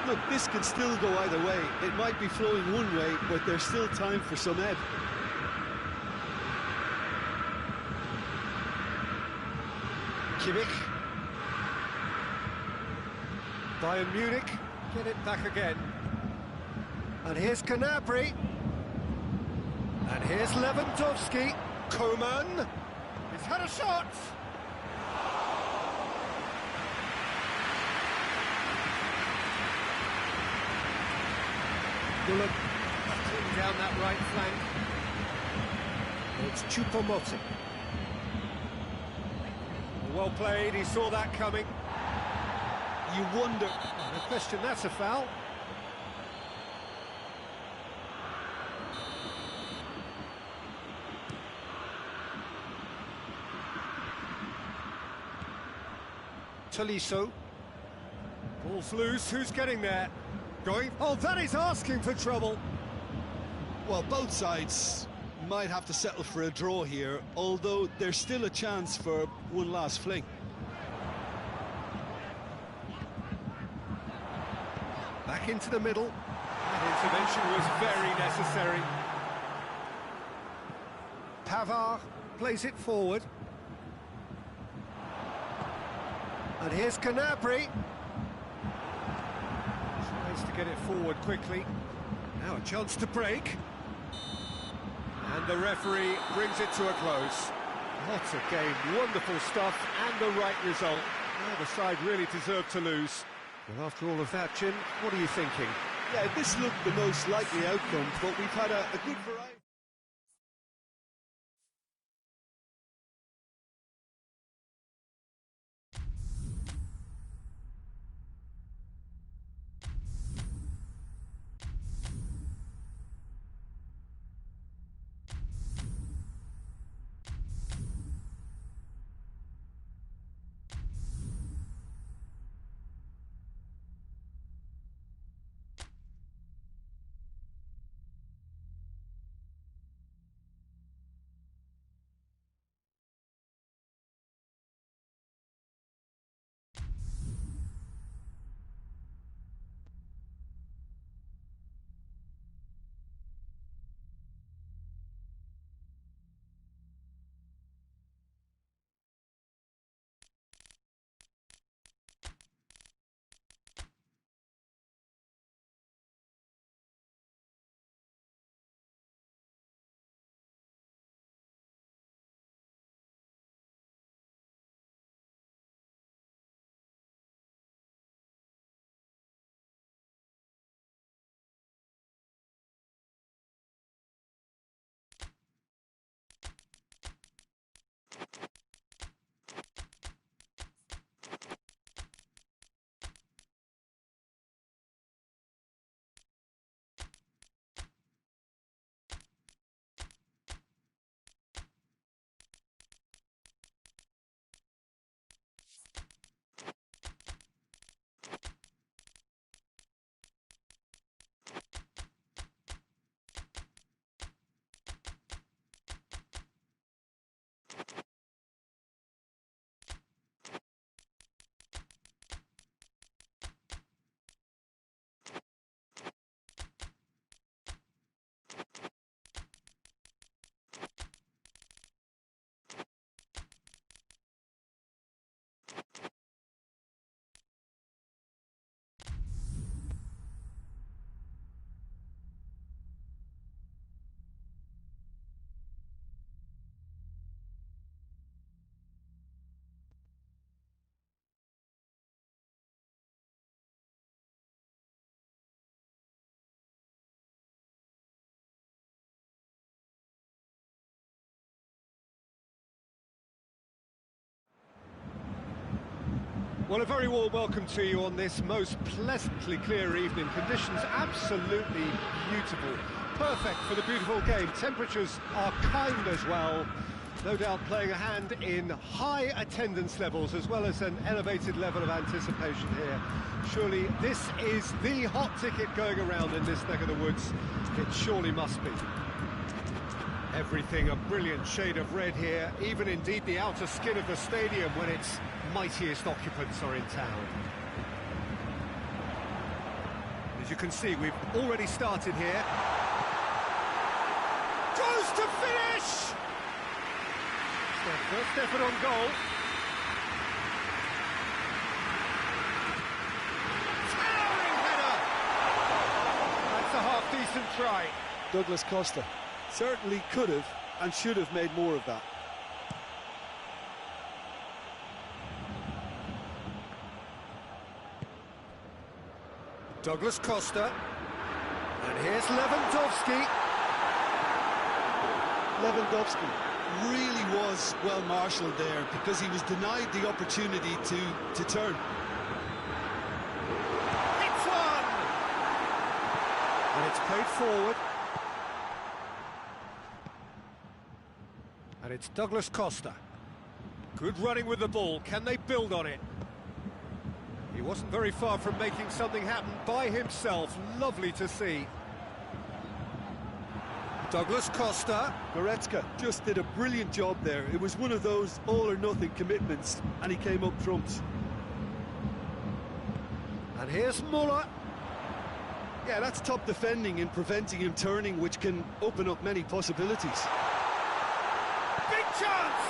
Look, this can still go either way. It might be flowing one way, but there's still time for some ebb. Kimmich. Bayern Munich get it back again. And here's Gnabry. And here's Lewandowski. Coman. He's had a shot. Bullock battling down that right flank. It's Choupo-Moting. Well played, he saw that coming. You wonder... No question, that's a foul. Tolisso. Ball's loose, who's getting there? Going... Oh, that is asking for trouble. Well, both sides might have to settle for a draw here, although there's still a chance for one last fling. Back into the middle. That intervention was very necessary. Pavard plays it forward. And here's Gnabry. Tries to get it forward quickly. Now a chance to break. And the referee brings it to a close. What a game, wonderful stuff, and the right result. Neither side really deserved to lose. Well, after all of that, Jim, what are you thinking? Yeah, this looked the most likely outcome, but we've had a good variety. Well, a very warm welcome to you on this most pleasantly clear evening. Conditions absolutely beautiful. Perfect for the beautiful game. Temperatures are kind as well. No doubt playing a hand in high attendance levels as well as an elevated level of anticipation here. Surely this is the hot ticket going around in this neck of the woods. It surely must be. Everything a brilliant shade of red here, even indeed the outer skin of the stadium when its mightiest occupants are in town. As you can see, we've already started here. Goes to finish! Their first effort on goal. Towering header! That's a half-decent try. Douglas Costa certainly could have and should have made more of that. Douglas Costa. And here's Lewandowski. Lewandowski really was well marshalled there because he was denied the opportunity to turn. It's one! And it's played forward. And it's Douglas Costa. Good running with the ball. Can they build on it? He wasn't very far from making something happen by himself. Lovely to see. Douglas Costa. Goretzka just did a brilliant job there. It was one of those all-or-nothing commitments, and he came up trumps. And here's Muller. Yeah, that's top defending and preventing him turning, which can open up many possibilities. Big chance!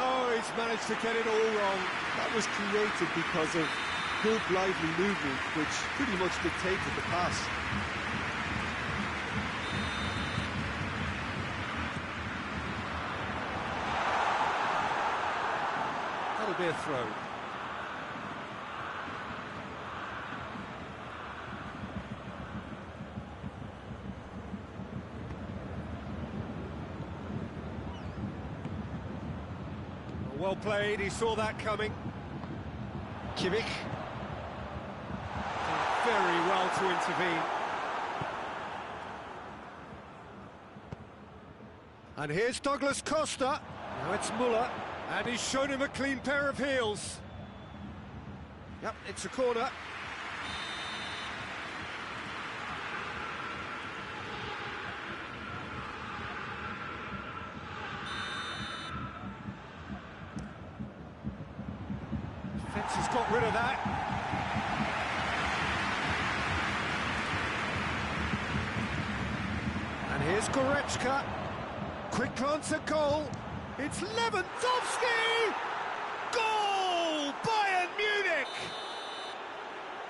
Oh, he's managed to get it all wrong. That was created because of good, lively movement, which pretty much dictated the pass. That'll be a throw. Well played, he saw that coming. Kimmich. Very well to intervene. And here's Douglas Costa. Now it's Muller. And he's shown him a clean pair of heels. Yep, it's a corner. Defence has got rid of that. And here's Goretzka. Quick glance at goal. It's Lewandowski! Goal! Bayern Munich!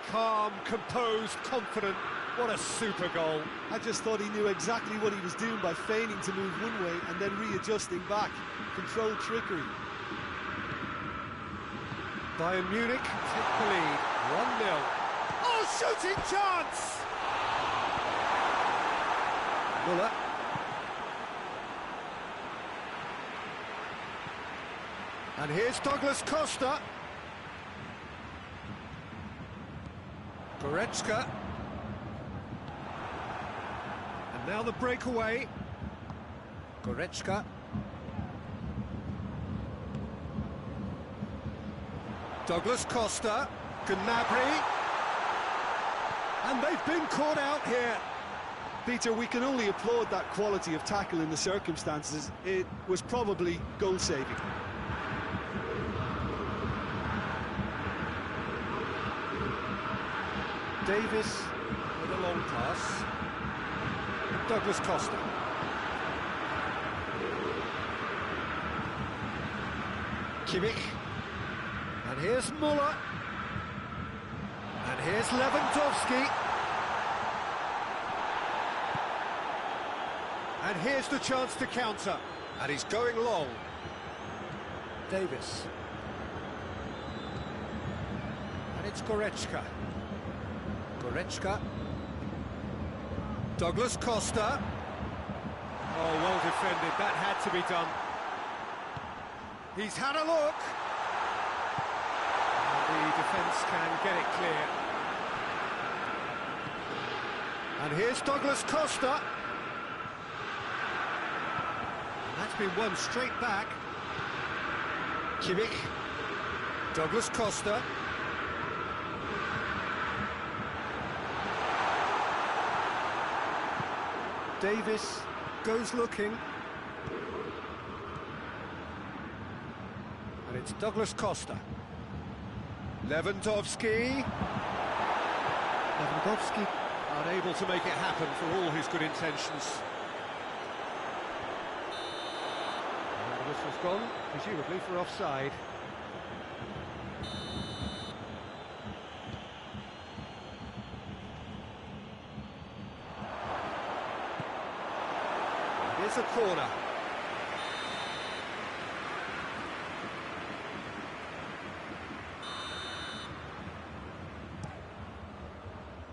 Calm, composed, confident. What a super goal. I just thought he knew exactly what he was doing by feigning to move one way and then readjusting back. Controlled trickery. Bayern Munich take the lead, 1-0. Oh, shooting chance! Muller. And here's Douglas Costa. Goretzka. And now the breakaway. Goretzka. Douglas Costa. Gnabry. And they've been caught out here. Peter, we can only applaud that quality of tackle in the circumstances. It was probably goal-saving. Davis with a long pass. Douglas Costa. Kimmich. And here's Muller. And here's Lewandowski. And here's the chance to counter. And he's going long. Davis. And it's Goretzka. Goretzka. Douglas Costa. Oh, well defended. That had to be done. He's had a look. defence can get it clear. And here's Douglas Costa. And that's been won straight back. Kimmich. Douglas Costa. Davis goes looking. And it's Douglas Costa. Lewandowski. Lewandowski unable to make it happen for all his good intentions. And the whistle's gone, presumably for offside. Here's a corner.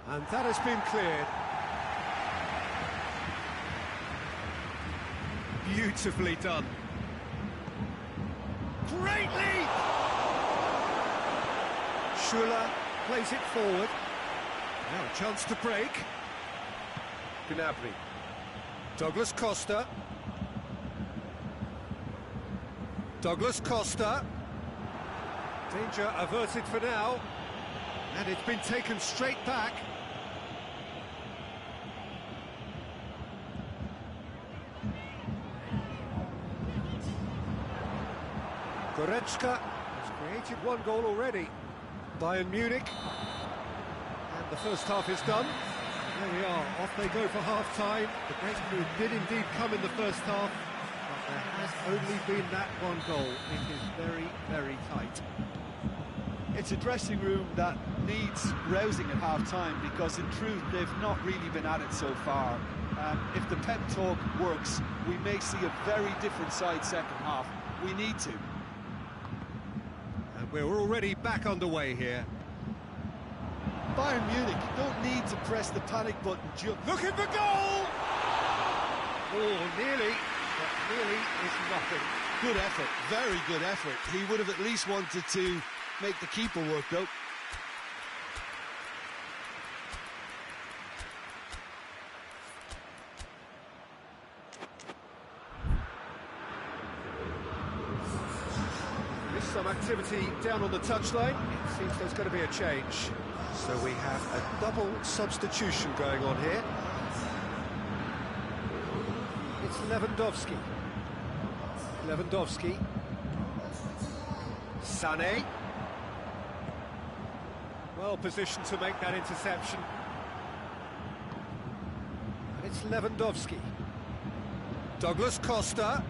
And that has been cleared. Beautifully done. Great leap! Schuller plays it forward. Now a chance to break. Gnabry. Douglas Costa. Douglas Costa. Danger averted for now. And it's been taken straight back. Goretzka has created one goal already. Bayern Munich. And the first half is done. There we are, off they go for half-time. The breakthrough did indeed come in the first half, but there has only been that one goal. It is very, very tight. It's a dressing room that needs rousing at half-time, because in truth they've not really been at it so far. If the pep talk works, we may see a very different side second half. We need to. And we're already back underway here. Bayern Munich don't need to press the panic button. Looking for goal! Oh, nearly, but nearly is nothing. Good effort, very good effort. He would have at least wanted to make the keeper work, though. There's some activity down on the touchline. It seems there's going to be a change. So we have a double substitution going on here. It's Lewandowski. Lewandowski. Sané. Well positioned to make that interception. And it's Lewandowski. Douglas Costa.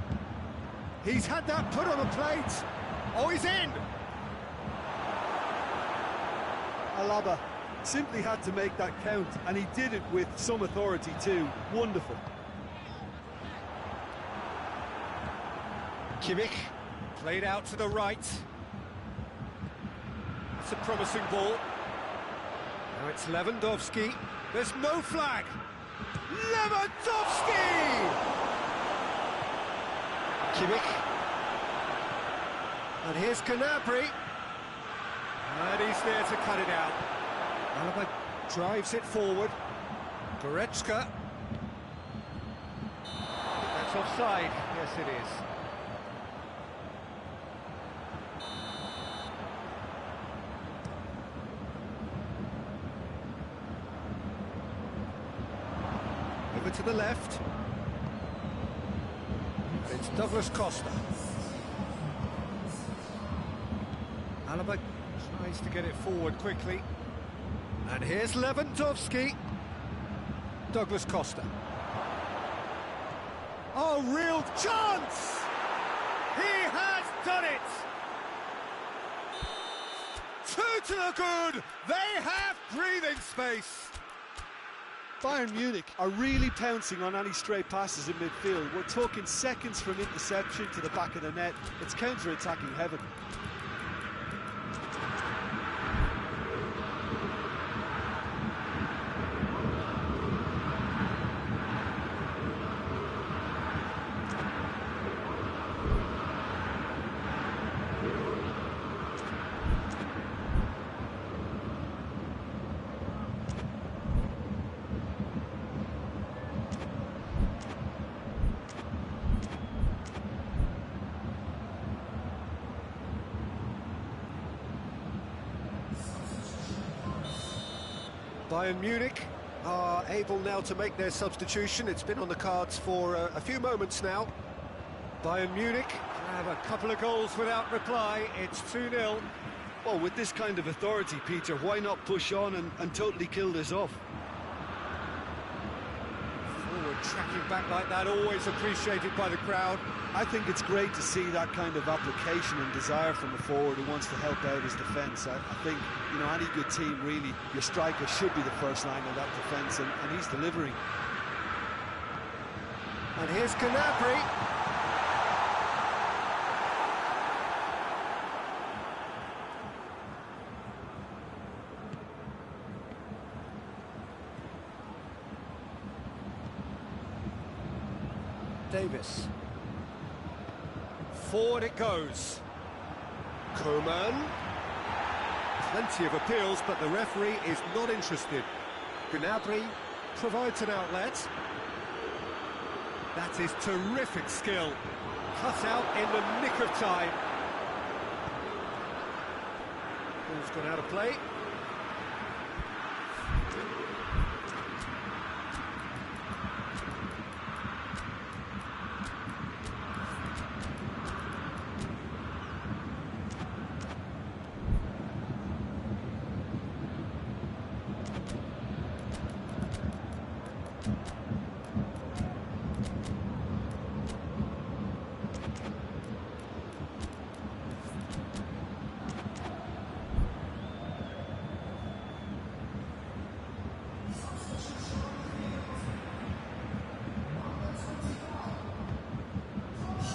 He's had that put on a plate. Oh, he's in! Alaba simply had to make that count, and he did it with some authority too. Wonderful. Kimmich played out to the right. It's a promising ball. Now it's Lewandowski. There's no flag. Lewandowski! Kimmich. And here's Gnabry. And he's there to cut it out. Alaba drives it forward. Goretzka. That's offside. Yes, it is. Over to the left. And it's Douglas Costa. Alaba tries to get it forward quickly. And here's Lewandowski. Douglas Costa. Oh, real chance! He has done it! Two to the good! They have breathing space! Bayern Munich are really pouncing on any stray passes in midfield. We're talking seconds from interception to the back of the net. It's counter-attacking heaven. Bayern Munich are able now to make their substitution. It's been on the cards for a few moments now. Bayern Munich have a couple of goals without reply. It's 2-0. Well, with this kind of authority, Peter, why not push on and totally kill this off? Forward tracking back like that, always appreciated by the crowd. I think it's great to see that kind of application and desire from a forward who wants to help out his defence. I think, you know, any good team, really, your striker should be the first line of that defence, and he's delivering. And here's Gnabry. Davis. Forward it goes. Coman. Plenty of appeals, but the referee is not interested. Gnabry provides an outlet. That is terrific skill. Cut out in the nick of time. Ball's gone out of play.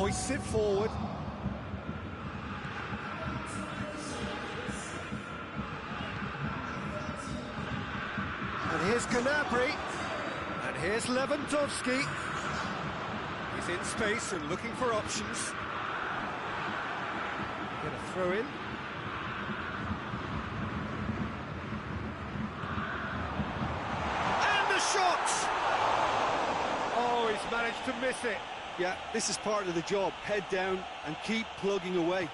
Hoists it forward. And here's Gnabry. And here's Lewandowski. He's in space and looking for options. Get a throw in. And the shot! Oh, he's managed to miss it. Yeah, this is part of the job. Head down and keep plugging away.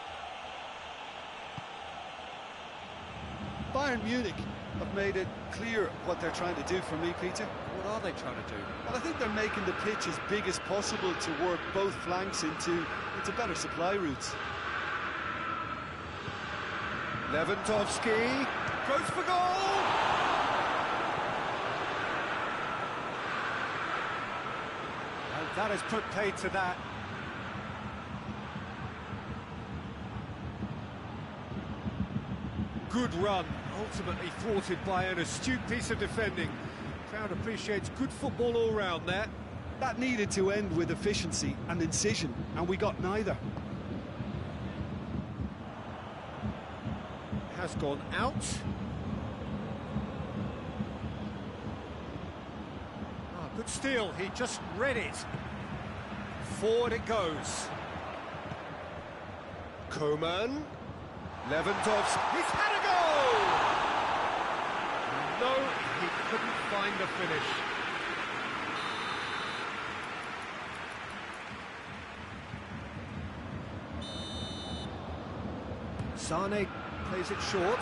Bayern Munich have made it clear what they're trying to do for me, Peter. What are they trying to do? Well, I think they're making the pitch as big as possible to work both flanks into better supply routes. Lewandowski goes for goal! And that has put paid to that. Good run, ultimately thwarted by an astute piece of defending. Crowd appreciates good football all round there. That needed to end with efficiency and incision, and we got neither. Has gone out. Ah, good steal, he just read it. Forward it goes. Coman. Lewandowski, he's had a goal! No, he couldn't find the finish. Sane plays it short,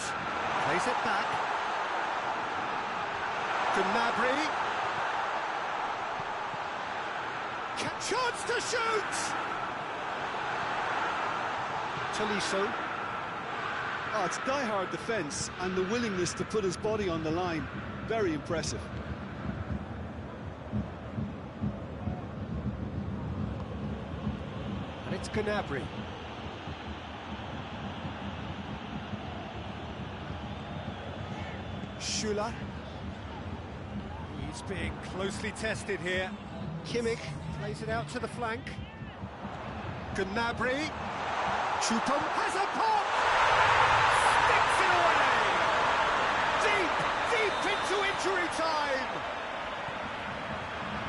plays it back. Gnabry. Chance to shoot! Tolisso. Oh, it's die-hard defence and the willingness to put his body on the line. Very impressive. And it's Gnabry. Schüller. He's being closely tested here. Kimmich plays it out to the flank. Gnabry. Cham has a pop! Sticks it away! Deep into injury time!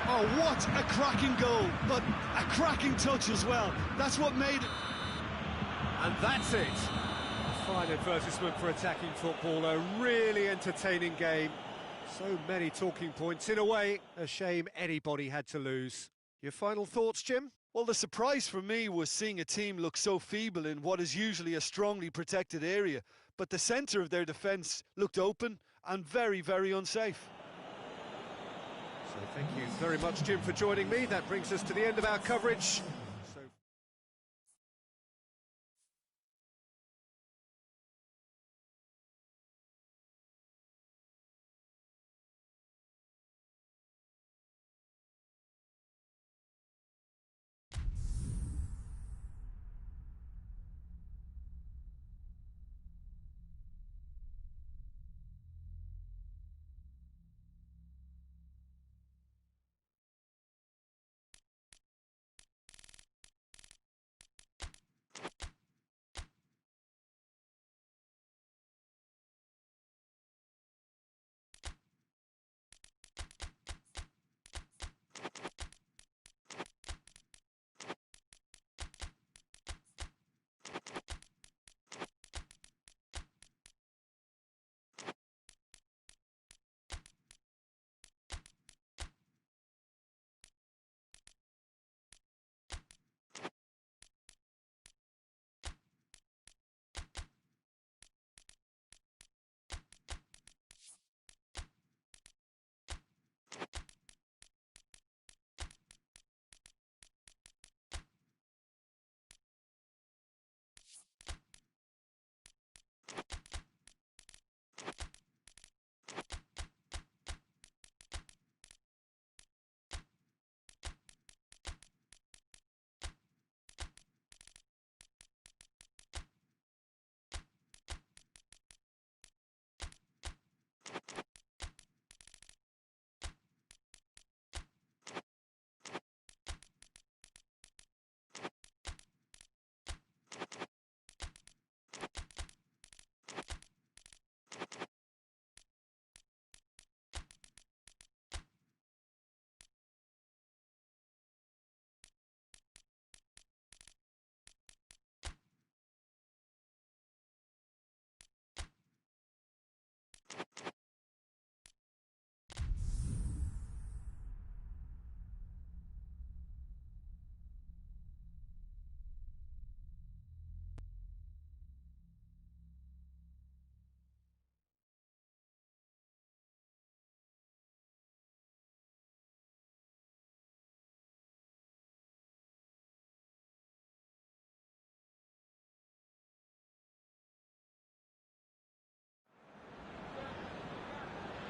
Oh, what a cracking goal, but a cracking touch as well. That's what made it. And that's it. A fine advertisement for attacking football, a really entertaining game. So many talking points. In a way, a shame anybody had to lose. Your final thoughts, Jim? Well, the surprise for me was seeing a team look so feeble in what is usually a strongly protected area. But the centre of their defence looked open and very, very unsafe. So thank you very much, Jim, for joining me. That brings us to the end of our coverage.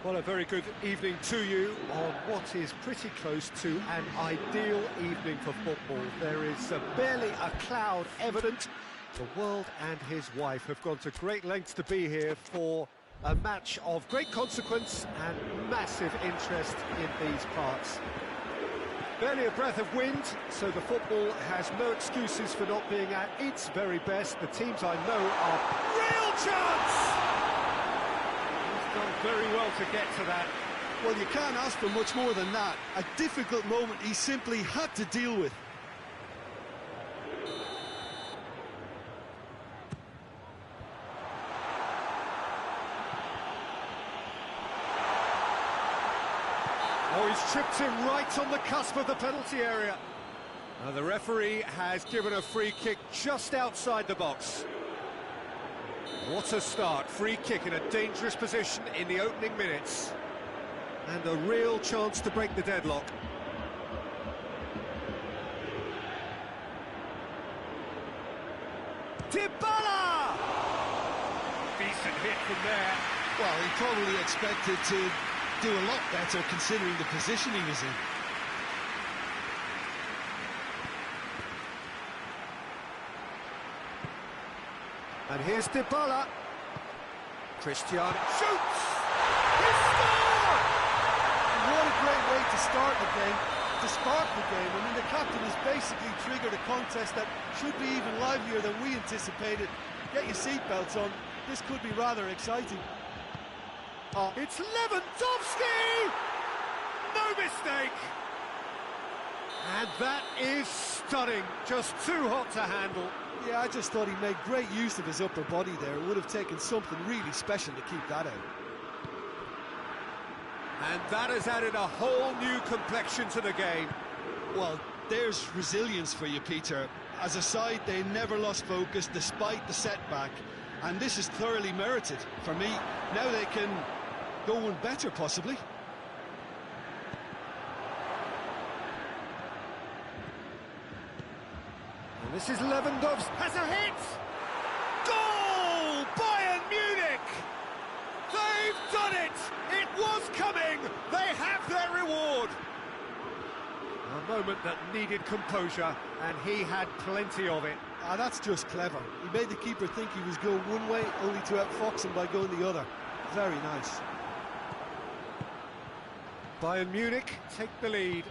Well, a very good evening to you on what is pretty close to an ideal evening for football. There is barely a cloud evident. The world and his wife have gone to great lengths to be here for a match of great consequence and massive interest in these parts. Barely a breath of wind, so the football has no excuses for not being at its very best. The teams I know are real chance! Done very well to get to that. Well, you can't ask for much more than that. A difficult moment he simply had to deal with. Oh, he's tripped him right on the cusp of the penalty area. Now the referee has given a free kick just outside the box. What a start, free kick in a dangerous position in the opening minutes. And a real chance to break the deadlock. Dybala! Decent hit from there. Well, he probably expected to do a lot better considering the position he was in. And here's Dybala. Cristiano shoots! He scored! What a great way to start the game, to spark the game. I mean, the captain has basically triggered a contest that should be even livelier than we anticipated. Get your seatbelts on. This could be rather exciting. Oh, it's Lewandowski! No mistake! And that is stunning. Just too hot to handle. Yeah, I just thought he made great use of his upper body there. It would have taken something really special to keep that out. And that has added a whole new complexion to the game. Well, there's resilience for you, Peter. As a side, they never lost focus despite the setback. And this is thoroughly merited. For me, now they can go one better, possibly. And this is Lewandowski. Has a hit! Goal! Bayern Munich! They've done it! It was coming! They have their reward! A moment that needed composure, and he had plenty of it. Ah, that's just clever. He made the keeper think he was going one way, only to outfox him by going the other. Very nice. Bayern Munich take the lead.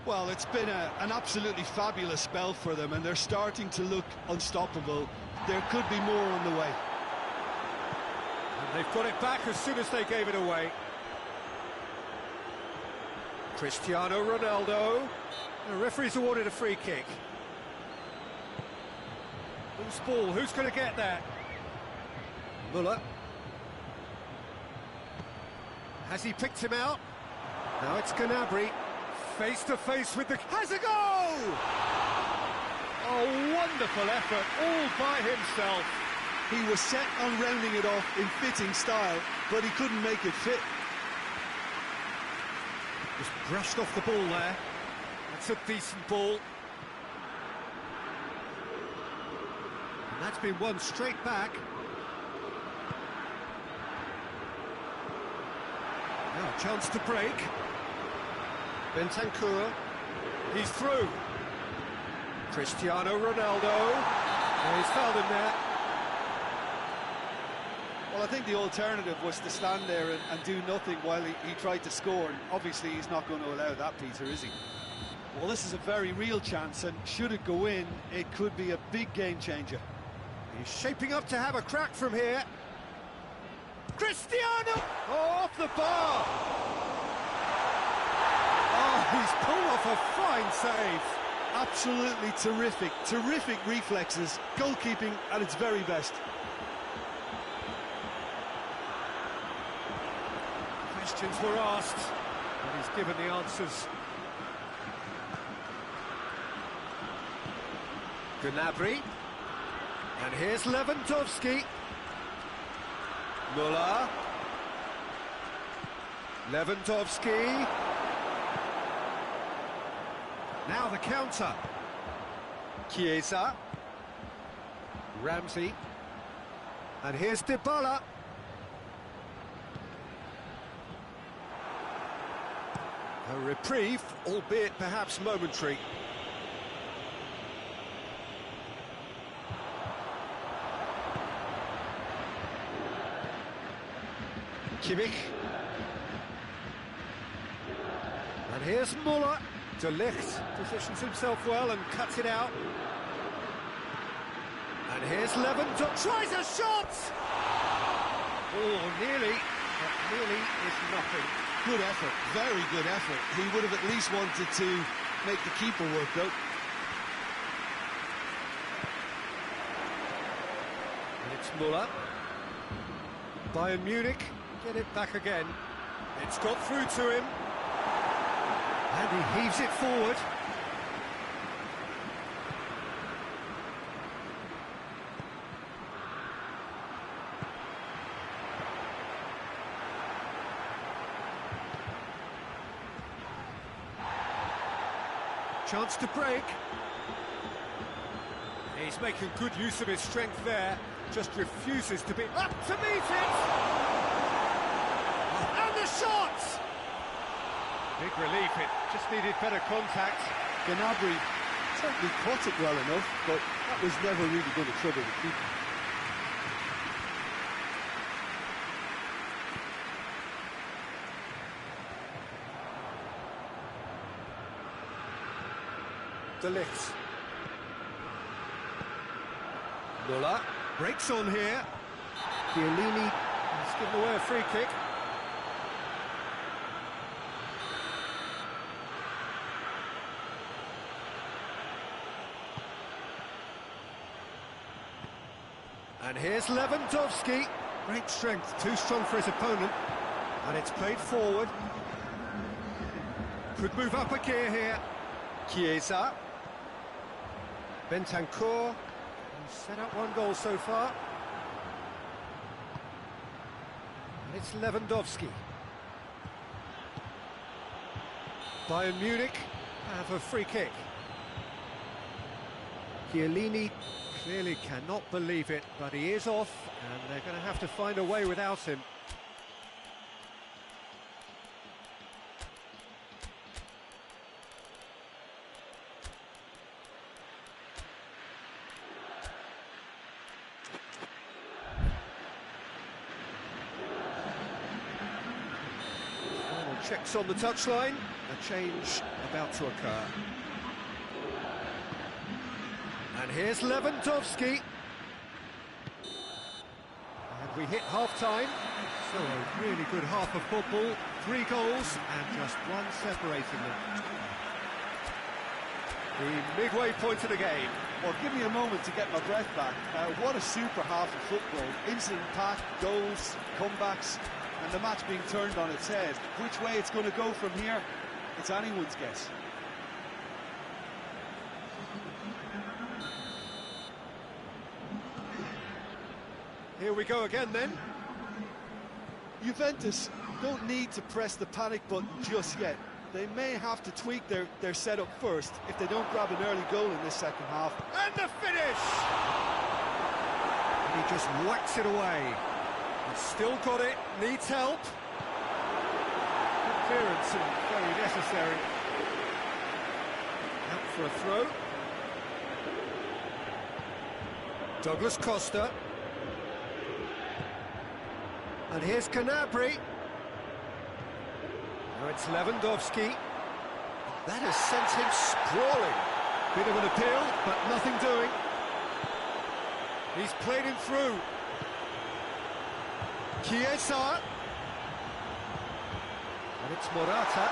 Well, it's been an absolutely fabulous spell for them, and they're starting to look unstoppable. There could be more on the way. And they've got it back as soon as they gave it away. Cristiano Ronaldo. The referee's awarded a free kick. Loose ball, who's going to get that? Muller. Has he picked him out? Now it's Gnabry, face to face with the... Has a goal! Oh, wonderful effort, all by himself. He was set on rounding it off in fitting style, but he couldn't make it fit. Just brushed off the ball there. That's a decent ball. And that's been won straight back. Now a chance to break. Bentancur. He's through. Cristiano Ronaldo. Oh, he's fouled him there. Well, I think the alternative was to stand there and do nothing while he tried to score, and obviously he's not going to allow that, Peter, is he? Well, this is a very real chance, and should it go in, it could be a big game changer. He's shaping up to have a crack from here. Cristiano! Oh, off the bar! Oh, he's pulled off a fine save. Absolutely terrific, terrific reflexes, goalkeeping at its very best. Questions were asked, but he's given the answers. Gnabry. And here's Lewandowski. Muller. Lewandowski. Now the counter. Chiesa. Ramsey. And here's Dybala. A reprieve, albeit perhaps momentary. Kimmich. And here's Muller. De Ligt positions himself well and cuts it out. And here's Lewandowski. Tries a shot! Oh, nearly, but nearly is nothing. Good effort, very good effort. He would have at least wanted to make the keeper work, though. And it's Muller. Bayern Munich get it back again. It's got through to him. And he heaves it forward. Chance to break. He's making good use of his strength there. Just refuses to be up to meet it. And the shot! Big relief, it just needed better contact. Gnabry certainly caught it well enough, but that was never really going to trouble the keeper. De Ligt. Muller breaks on here. Chiellini has given away a free kick. And here's Lewandowski. Great strength, too strong for his opponent. And it's played forward. Could move up a gear here. Chiesa. Bentancur. He's set up one goal so far. It's Lewandowski. Bayern Munich have a free kick. Chiellini clearly cannot believe it, but he is off, and they're going to have to find a way without him. Checks on the touchline, a change about to occur. And here's Lewandowski. And we hit half-time, so a really good half of football, 3 goals and just one separating them. The midway point of the game. Well, give me a moment to get my breath back. What a super half of football. Instant-packed goals, comebacks, and the match being turned on its head. Which way it's going to go from here, it's anyone's guess. Here we go again then. Juventus don't need to press the panic button just yet. They may have to tweak their setup first if they don't grab an early goal in this second half. And the finish! And he just whacks it away. He's still got it, needs help. Good clearance and very necessary. Out for a throw. Douglas Costa. And here's Gnabry. Now it's Lewandowski. That has sent him sprawling. Bit of an appeal, but nothing doing. He's played him through. Chiesa. And it's Morata.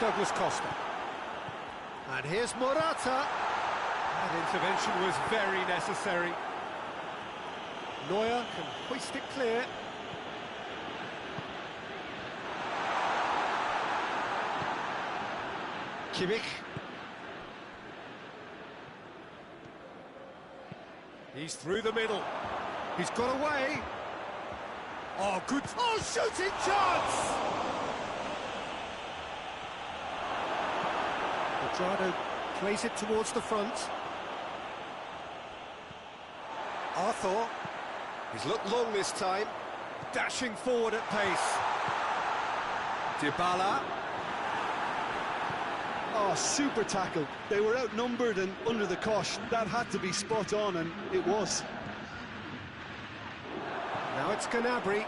Douglas Costa. And here's Morata. That intervention was very necessary. Neuer can hoist it clear. Kimmich. He's through the middle. He's got away. Oh, good. Oh, shooting chance! Quadrado plays it towards the front. Arthur. He's looked long this time. Dashing forward at pace. Dybala. Oh, super tackle. They were outnumbered and under the cosh. That had to be spot on, and it was. Now it's Gnabry.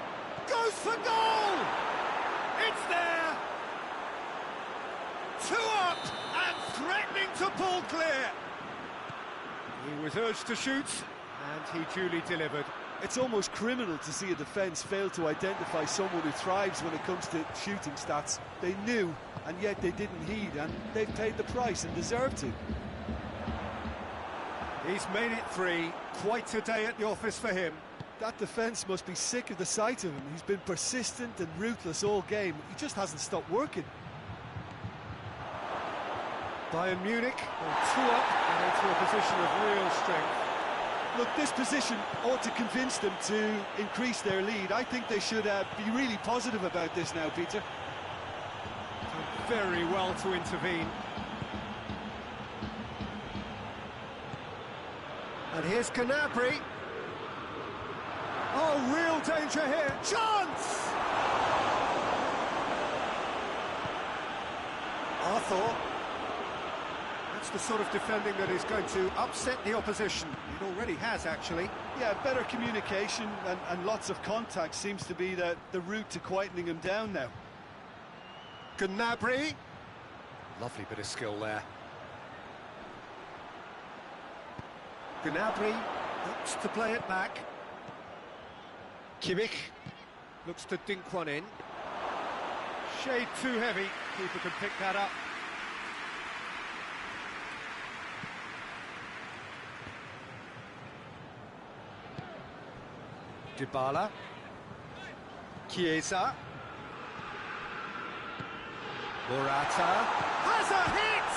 Goes for goal! It's there! 2 up and threatening to pull clear. He was urged to shoot, and he duly delivered. It's almost criminal to see a defence fail to identify someone who thrives when it comes to shooting stats. They knew, and yet they didn't heed, and they've paid the price and deserved to. He's made it 3. Quite a day at the office for him. That defence must be sick of the sight of him. He's been persistent and ruthless all game. He just hasn't stopped working. Bayern Munich are 2 up and into a position of real strength. Look, this position ought to convince them to increase their lead. I think they should be really positive about this now, Peter. Done very well to intervene. And here's Gnabry. Oh, real danger here. Chance! Arthur. That's the sort of defending that is going to upset the opposition. It already has, actually. Yeah, better communication and lots of contact seems to be the route to quietening him down now. Gnabry. Lovely bit of skill there. Gnabry looks to play it back. Kimmich looks to dink one in. Shade too heavy. Keeper can pick that up. Dybala. Chiesa. Morata has a hit!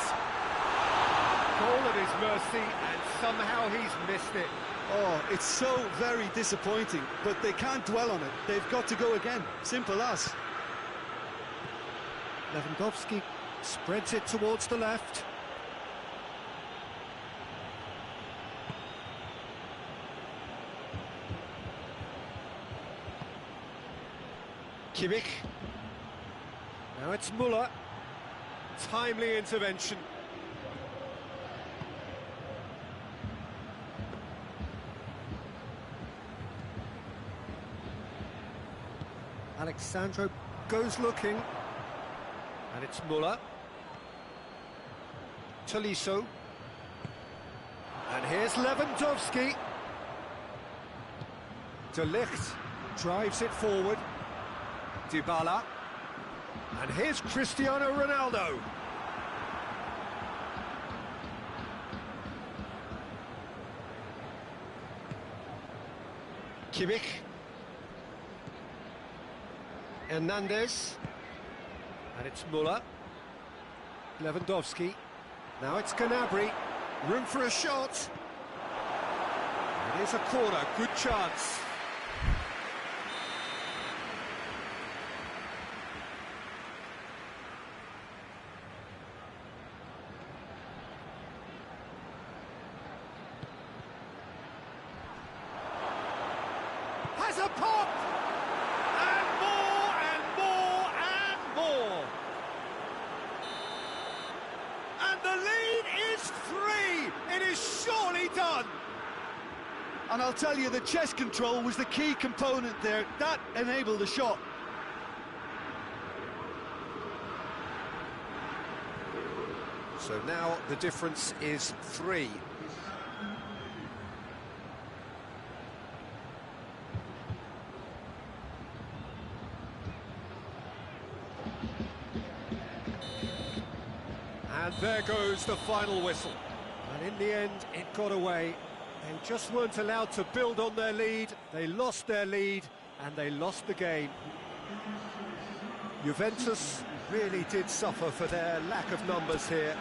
Goal at his mercy, and somehow he's missed it. Oh, it's so very disappointing, but they can't dwell on it. They've got to go again. Simple as. Lewandowski spreads it towards the left. Kimmich. Now it's Muller. Timely intervention. Alexandro goes looking. And it's Muller. Tolisso. And here's Lewandowski. De Ligt drives it forward. Dybala. And here's Cristiano Ronaldo. Kimmich. Hernandez. And it's Muller. Lewandowski. Now it's Gnabry. Room for a shot. It is a corner. Good chance. Has a pop! And more, and more, and more! And the lead is 3! It is surely done! And I'll tell you, the chest control was the key component there. That enabled the shot. So now the difference is 3. And there goes the final whistle. And in the end, it got away. They just weren't allowed to build on their lead. They lost their lead, and they lost the game. Juventus really did suffer for their lack of numbers here.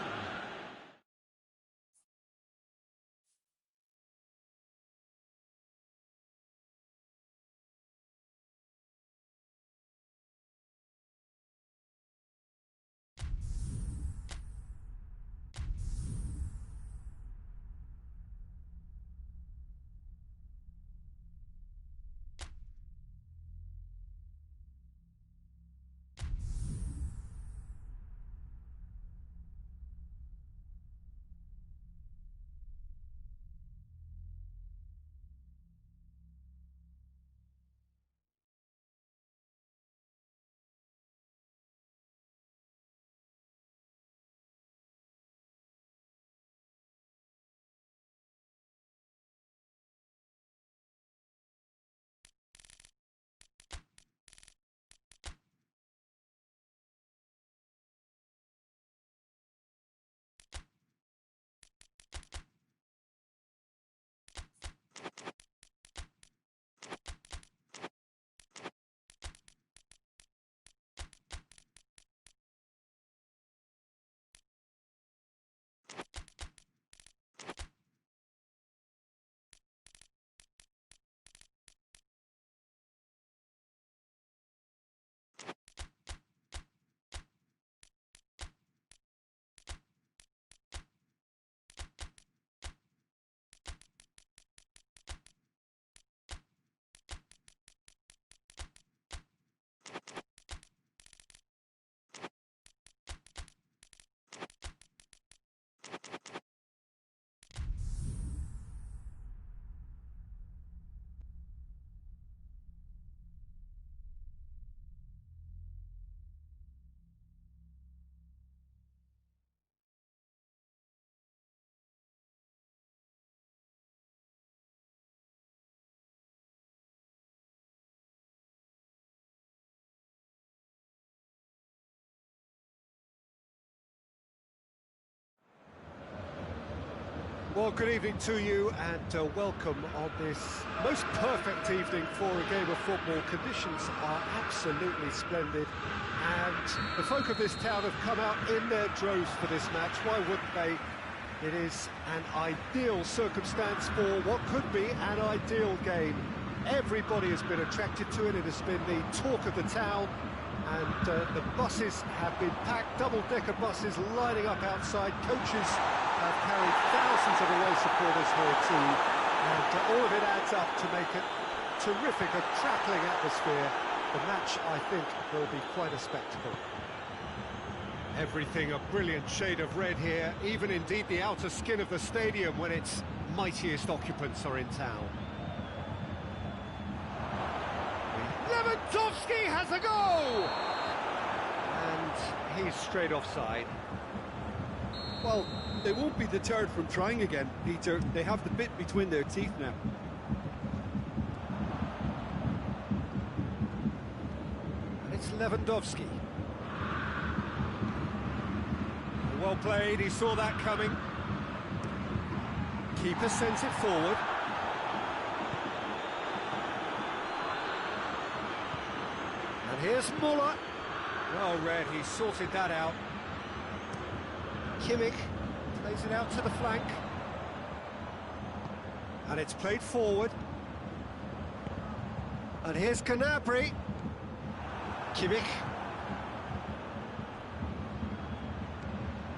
Well, good evening to you, and welcome on this most perfect evening for a game of football. Conditions are absolutely splendid, and the folk of this town have come out in their droves for this match. Why wouldn't they? It is an ideal circumstance for what could be an ideal game. Everybody has been attracted to it. It has been the talk of the town, and the buses have been packed, double-decker buses lining up outside. Coaches have carried thousands of away supporters here too, and all of it adds up to make it terrific, a crackling atmosphere. The match, I think, will be quite a spectacle. Everything a brilliant shade of red here, even indeed the outer skin of the stadium when its mightiest occupants are in town. Lewandowski has a go! And he's straight offside. Well, they won't be deterred from trying again, Peter. They have the bit between their teeth now. And it's Lewandowski. Well played, he saw that coming. Keeper sends it forward. And here's Muller. Well read, he sorted that out. Kimmich plays it out to the flank. And it's played forward. And here's Gnabry. Kimmich.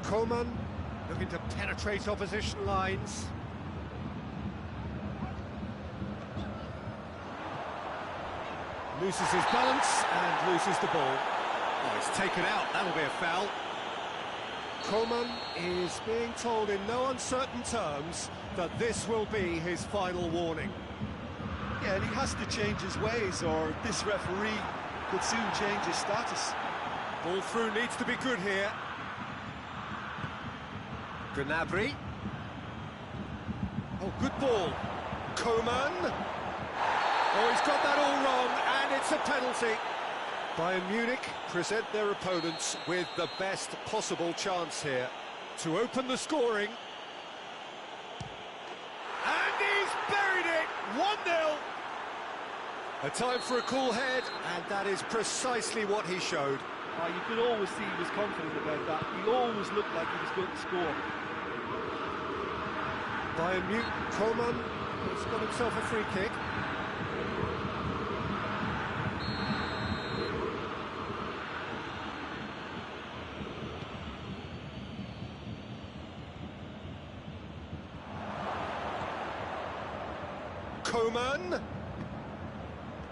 Coman looking to penetrate opposition lines. Loses his balance and loses the ball. Oh, it's taken out, that'll be a foul. Coman is being told in no uncertain terms that this will be his final warning. Yeah, and he has to change his ways, or this referee could soon change his status. Ball through needs to be good here. Gnabry. Oh, good ball. Coman. Oh, he's got that all wrong, and it's a penalty. Bayern Munich present their opponents with the best possible chance here to open the scoring. And he's buried it! 1-0. A time for a cool head, and that is precisely what he showed. You could always see he was confident about that. He always looked like he was going to score. Bayern Munich, Coman has got himself a free kick. Coman.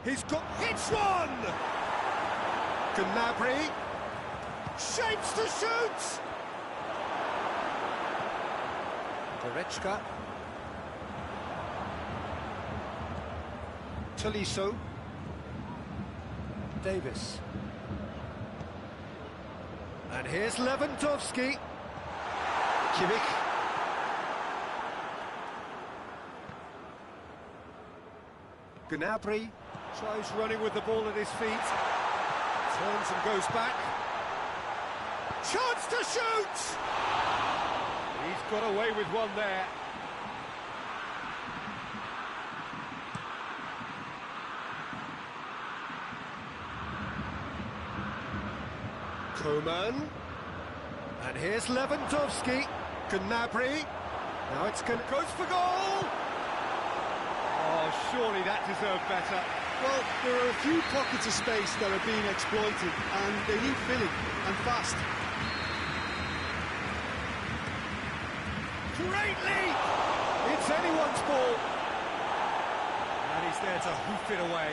He's got... Hits one! Gnabry. Shapes to shoot! Goretzka. Tolisso. Davis. And here's Lewandowski. Kimmich. Gnabry tries running with the ball at his feet. Turns and goes back. Chance to shoot! He's got away with one there. Coman. And here's Lewandowski. Gnabry. Now it's goes for goal! Oh, surely that deserved better. Well, there are a few pockets of space that are being exploited, and they need filling, and fast. Great leap! It's anyone's ball. And he's there to hoof it away.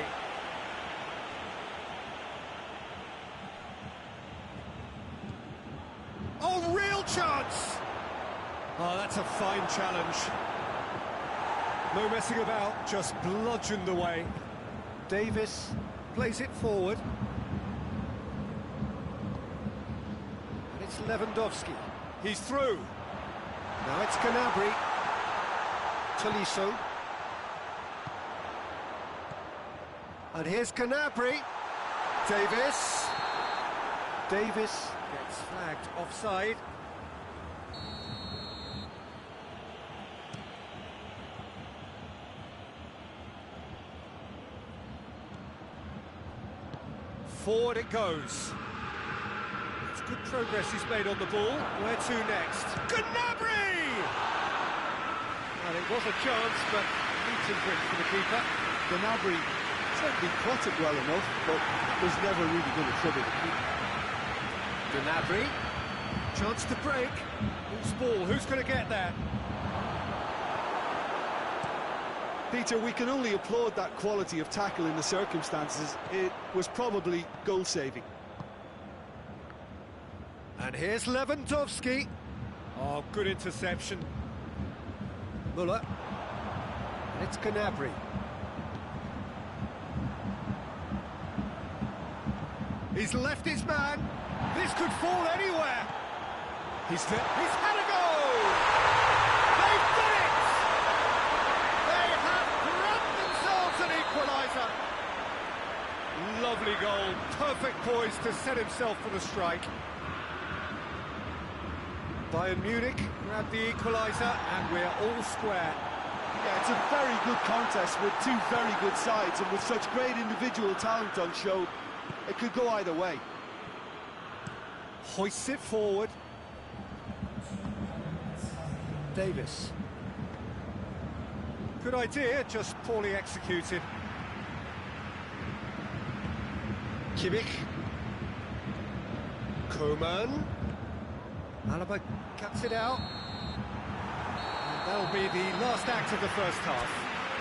Oh, real chance! Oh, that's a fine challenge. No messing about, just bludgeoned away. Davis plays it forward. And it's Lewandowski. He's through. Now it's Gnabry. Tolisso. And here's Gnabry. Davis. Davis gets flagged offside. Forward it goes. It's good progress he's made on the ball. Where to next? Gnabry! Well, it was a chance, but meeting grip for the keeper. Gnabry certainly caught it well enough, but was never really going to trouble the keeper. Gnabry, chance to break. Who's ball? Who's going to get there? Peter, we can only applaud that quality of tackle in the circumstances. It was probably goal-saving. And here's Lewandowski. Oh, good interception. Muller. And it's Gnabry. He's left his man. This could fall anywhere. He's had a go! They've done it! They have grabbed themselves an equaliser. Lovely goal. Perfect poise to set himself for the strike. Bayern Munich grab the equaliser, and we're all square. Yeah, it's a very good contest with two very good sides, and with such great individual talent on show, it could go either way. Hoists it forward. Davis. Good idea, just poorly executed. Kimmich. Coman. Alaba cuts it out. And that'll be the last act of the first half.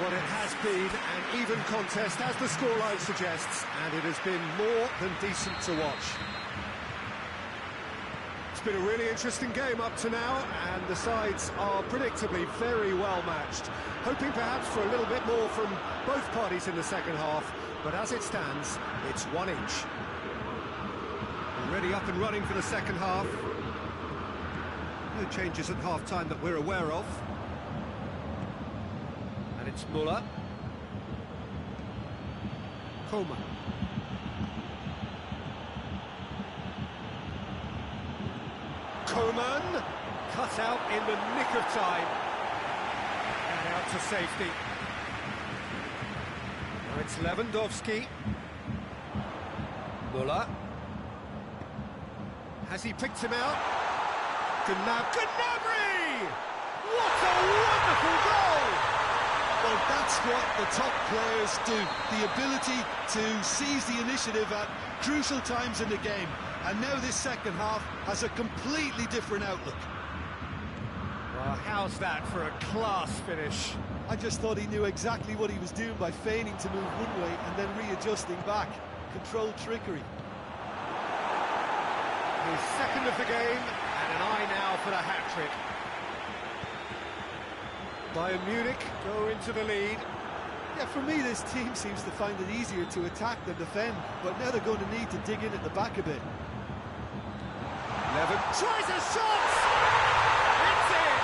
What it has been an even contest, as the scoreline suggests, and it has been more than decent to watch. It's been a really interesting game up to now, and the sides are predictably very well matched. Hoping perhaps for a little bit more from both parties in the second half, but as it stands, it's 1 each. Already up and running for the second half. No changes at half-time that we're aware of. And it's Muller. Coman. Coman, cut out in the nick of time. And out to safety. Now it's Lewandowski. Muller. Has he picked him out? Gnabry! What a wonderful goal! Well, that's what the top players do. The ability to seize the initiative at crucial times in the game. And now this second half has a completely different outlook. Well, how's that for a class finish? I just thought he knew exactly what he was doing by feigning to move one way and then readjusting back. Controlled trickery. His second of the game, and an eye now for the hat-trick. Bayern Munich go into the lead. Yeah, for me, this team seems to find it easier to attack than defend, but now they're going to need to dig in at the back a bit. Levin tries a shot! It's in!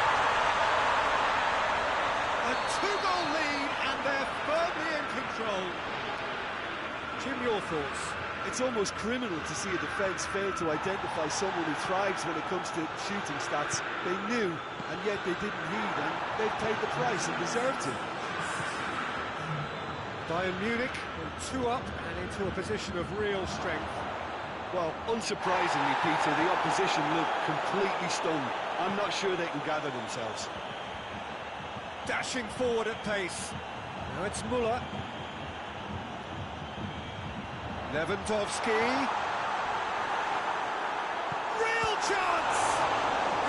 A two-goal lead, and they're firmly in control. Jim, your thoughts? It's almost criminal to see a defence fail to identify someone who thrives when it comes to shooting stats. They knew, and yet they didn't heed, and they've paid the price and deserved to. Bayern Munich went 2 up and into a position of real strength. Well, unsurprisingly, Peter, the opposition looked completely stunned. I'm not sure they can gather themselves. Dashing forward at pace. Now it's Muller. Lewandowski. Real chance!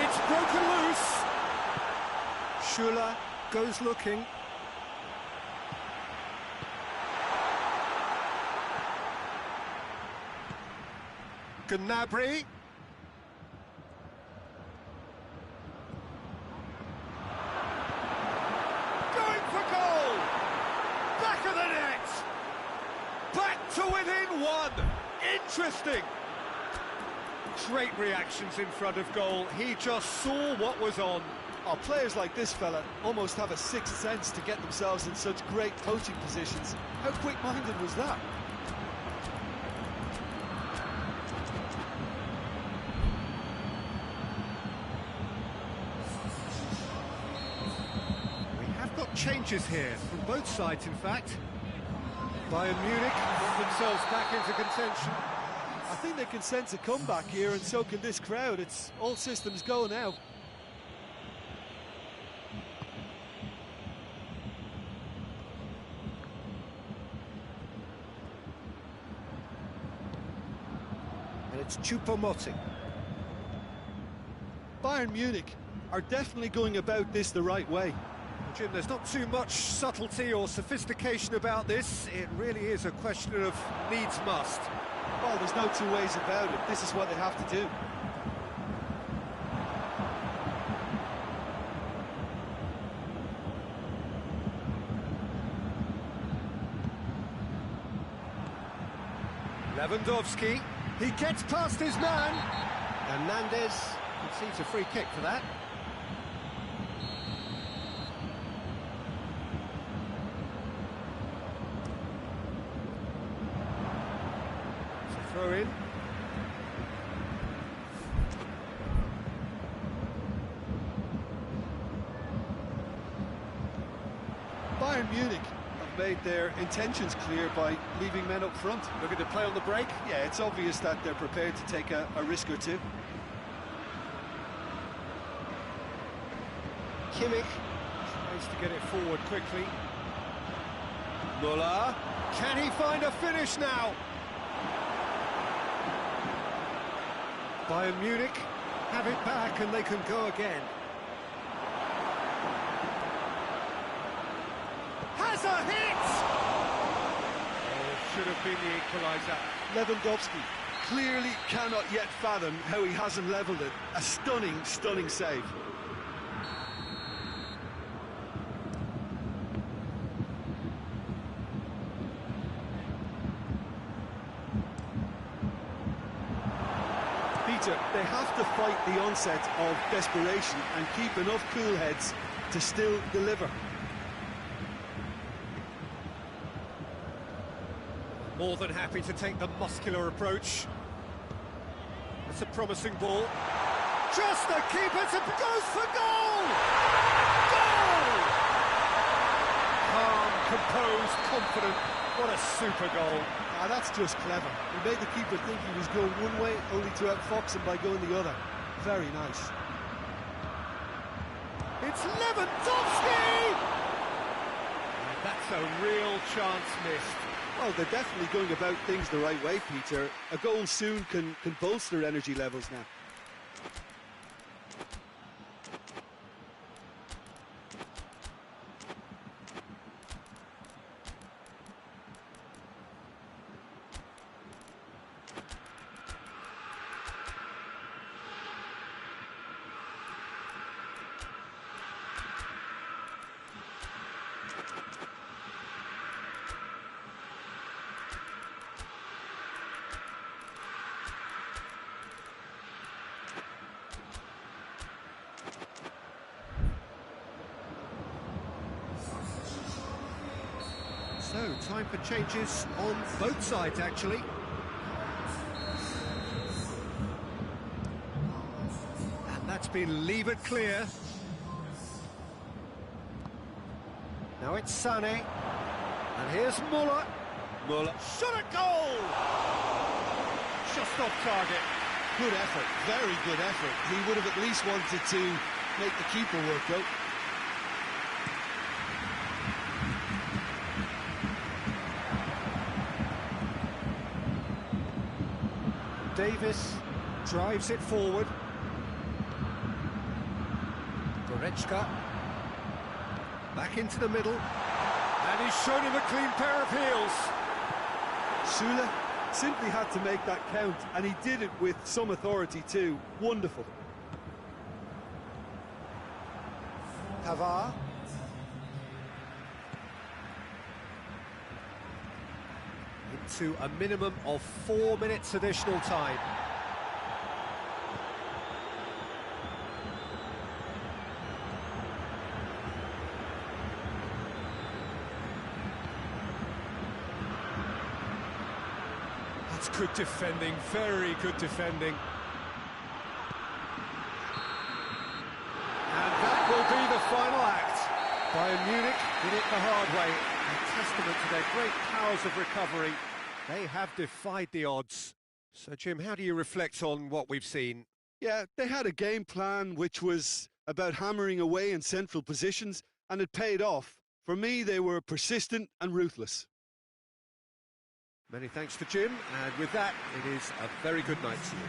It's broken loose. Schüller goes looking. Gnabry. Going for goal! Back of the net! Back to within 1! Interesting! Great reactions in front of goal. He just saw what was on. Oh, players like this fella almost have a sixth sense to get themselves in such great coaching positions. How quick-minded was that? Changes here from both sides, in fact. Bayern Munich put themselves back into contention. I think they can sense a comeback here, and so can this crowd. It's all systems go now. It's Choupo-Moting. Bayern Munich are definitely going about this the right way. Jim, there's not too much subtlety or sophistication about this. It really is a question of needs must. Well, there's no two ways about it. This is what they have to do. Lewandowski, he gets past his man. Hernandez concedes a free kick for that. It's a throw in. Bayern Munich have made their intentions clear by leaving men up front. Looking to play on the break. Yeah, it's obvious that they're prepared to take a risk or two. Kimmich tries to get it forward quickly. Muller, can he find a finish now? Bayern Munich have it back and they can go again. Has a hit! Oh, should have been the equaliser. Lewandowski clearly cannot yet fathom how he hasn't levelled it. A stunning, stunning save. Peter, they have to fight the onset of desperation and keep enough cool heads to still deliver. More than happy to take the muscular approach. It's a promising ball. Just the keeper goes for goal! Goal! Calm, composed, confident. What a super goal. Ah, that's just clever. He made the keeper think he was going one way, only to outfox him by going the other. Very nice. It's Lewandowski! And that's a real chance missed. Well, they're definitely going about things the right way, Peter. A goal soon can bolster energy levels now. So, time for changes on both sides, actually. And that's been levered clear. Now it's Sané. And here's Muller. Muller shot a goal! Just off target. Good effort, very good effort. He would have at least wanted to make the keeper work out. Davis drives it forward. Goretzka back into the middle, and he's shown him a clean pair of heels. Sula simply had to make that count, and he did it with some authority too. Wonderful. Pavard. Into a minimum of 4 minutes additional time. That's good defending, very good defending. And that will be the final act. Bayern Munich did it the hard way. A testament to their great powers of recovery. They have defied the odds. So, Jim, how do you reflect on what we've seen? Yeah, they had a game plan which was about hammering away in central positions, and it paid off. For me, they were persistent and ruthless. Many thanks to Jim, and with that, it is a very good night to you.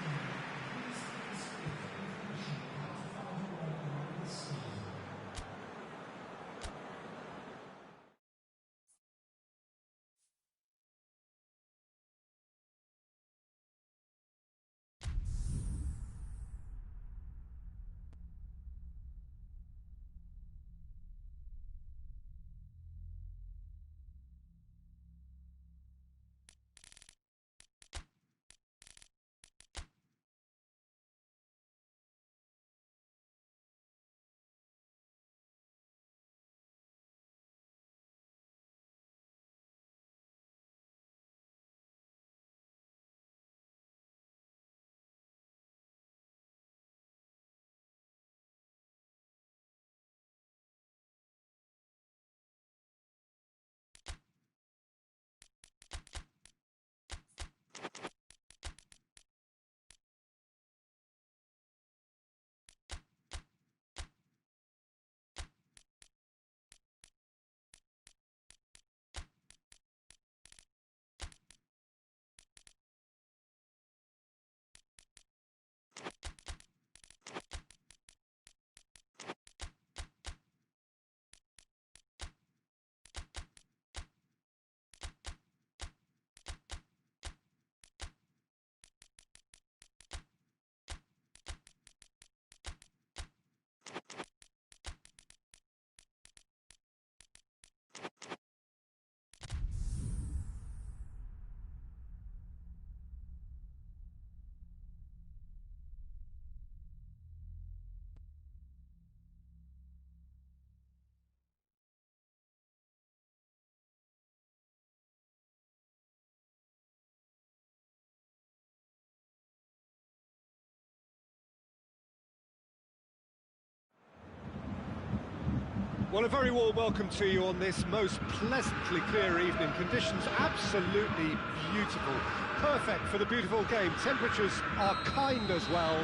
Well, a very warm welcome to you on this most pleasantly clear evening. Conditions absolutely beautiful. Perfect for the beautiful game. Temperatures are kind as well.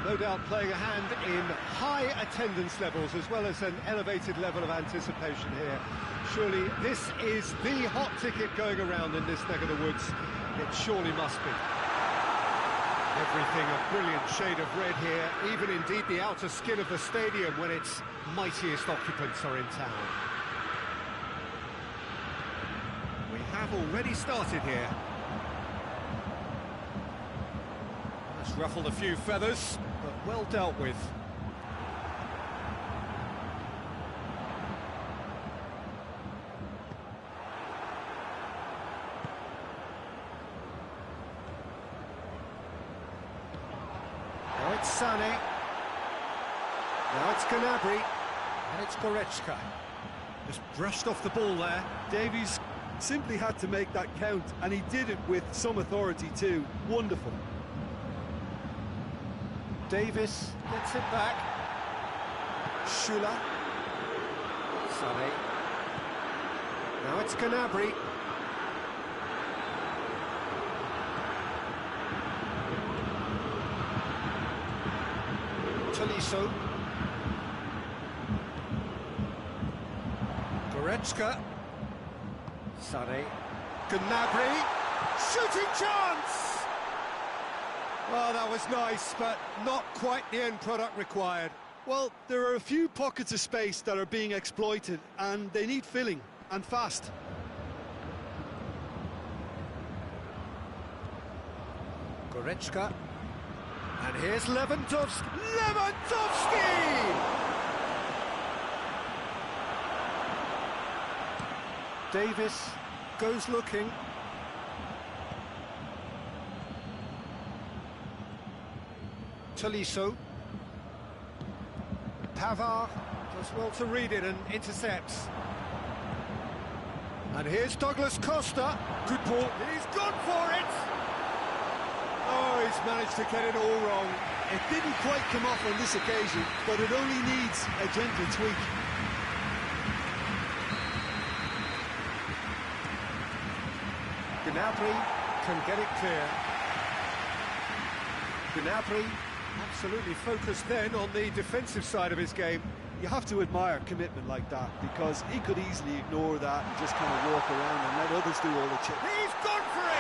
No doubt playing a hand in high attendance levels as well as an elevated level of anticipation here. Surely this is the hot ticket going around in this neck of the woods. It surely must be. Everything a brilliant shade of red here, even indeed the outer skin of the stadium when its mightiest occupants are in town. We have already started here. That's ruffled a few feathers, but well dealt with. Now it's Sané. Now it's Gnabry. And it's Goretzka. Just brushed off the ball there. Davies simply had to make that count, and he did it with some authority too. Wonderful. Davis gets it back. Schüller. Sané. Now it's Gnabry. Tolisso. Goretzka. Sané. Gnabry. Shooting chance! Well, that was nice, but not quite the end product required. Well, there are a few pockets of space that are being exploited, and they need filling, and fast. Goretzka. And here's Lewandowski. Lewandowski! Davis goes looking. Tolisso. Pavard does well to read it and intercepts. And here's Douglas Costa. Good ball. He's gone for it! Oh, he's managed to get it all wrong. It didn't quite come off on this occasion, but it only needs a gentle tweak. Gnabry can get it clear. Gnabry absolutely focused then on the defensive side of his game. You have to admire commitment like that, because he could easily ignore that and just kind of walk around and let others do all the chip. He's gone for it!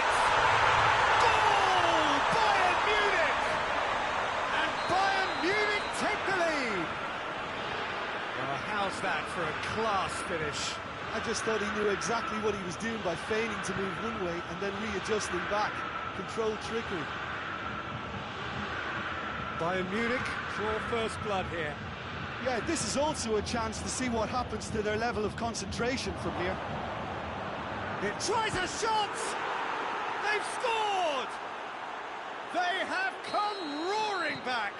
finish. I just thought he knew exactly what he was doing by feigning to move one way and then readjusting back. Controlled trickery. Bayern Munich draw first blood here. Yeah, this is also a chance to see what happens to their level of concentration from here. It tries a shot! They've scored! They have come roaring back!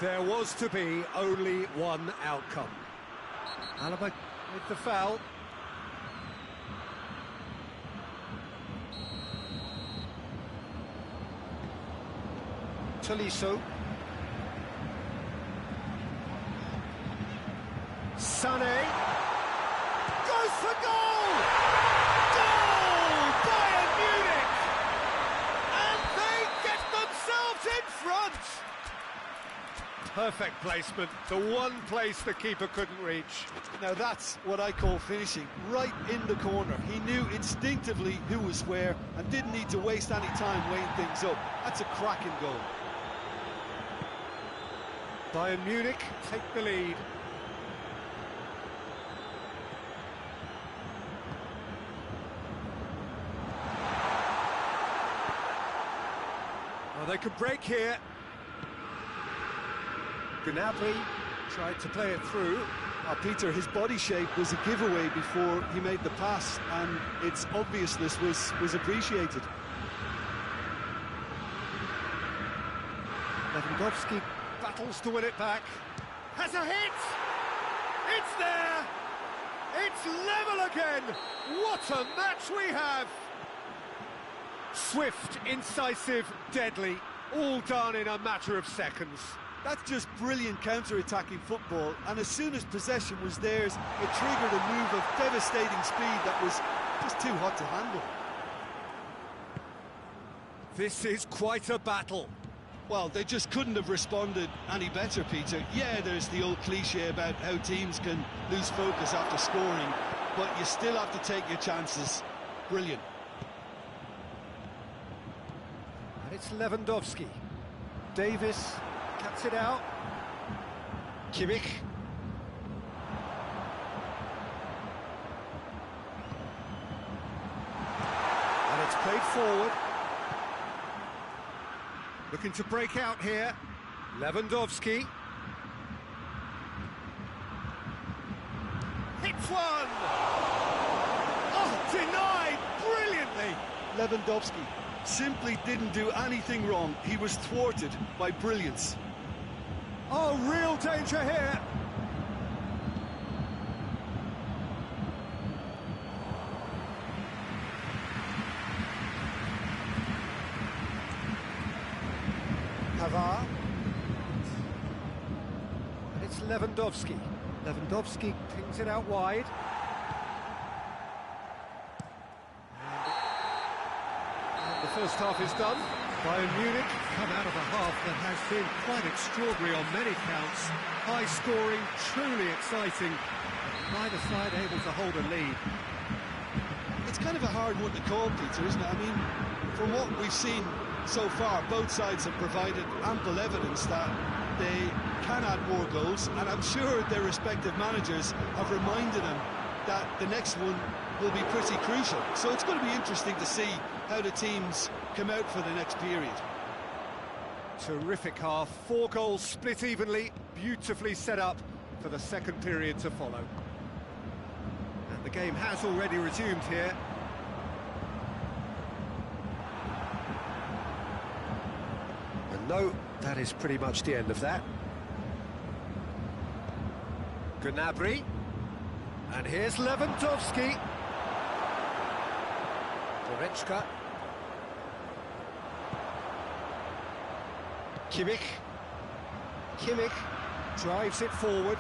There was to be only one outcome. Alaba with the foul. Tolisso. Sané. Goes for goal! Goal! Bayern Munich! And they get themselves in front! Perfect placement, the one place the keeper couldn't reach. Now that's what I call finishing, right in the corner. He knew instinctively who was where and didn't need to waste any time weighing things up. That's a cracking goal. Bayern Munich take the lead. Well, they could break here. Gnabry tried to play it through. Peter, his body shape was a giveaway before he made the pass, and its obviousness was appreciated. Lewandowski battles to win it back. Has a hit! It's there! It's level again! What a match we have! Swift, incisive, deadly, all done in a matter of seconds. That's just brilliant counter-attacking football, and as soon as possession was theirs, it triggered a move of devastating speed that was just too hot to handle. This is quite a battle. Well, they just couldn't have responded any better, Peter. Yeah, there's the old cliche about how teams can lose focus after scoring, but you still have to take your chances. Brilliant. And it's Lewandowski. Davis cuts it out. Kimmich. And it's played forward. Looking to break out here. Lewandowski. Hits one! Oh, denied brilliantly! Lewandowski simply didn't do anything wrong. He was thwarted by brilliance. Oh, real danger here. Pavard. And it's Lewandowski. Lewandowski pings it out wide. And the first half is done. Bayern Munich come out of a half that has been quite extraordinary on many counts. High scoring, truly exciting. Neither side able to hold a lead. It's kind of a hard one to call, Peter, isn't it? I mean, from what we've seen so far, both sides have provided ample evidence that they can add more goals, and I'm sure their respective managers have reminded them that the next one will be pretty crucial. So it's going to be interesting to see how the teams come out for the next period. Terrific half, 4 goals split evenly, beautifully set up for the second period to follow. And the game has already resumed here. And no, that is pretty much the end of that. Gnabry, and here's Lewandowski. Goretzka. Kimmich drives it forward.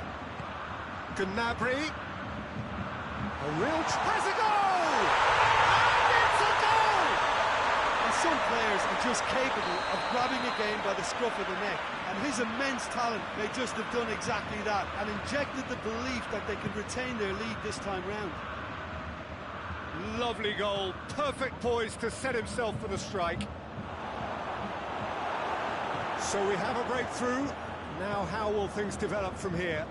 Gnabry. A real has a goal! And it's a goal! And some players are just capable of grabbing a game by the scruff of the neck, and his immense talent may just have done exactly that and injected the belief that they can retain their lead this time round. Lovely goal, perfect poise to set himself for the strike. So we have a breakthrough. Now how will things develop from here?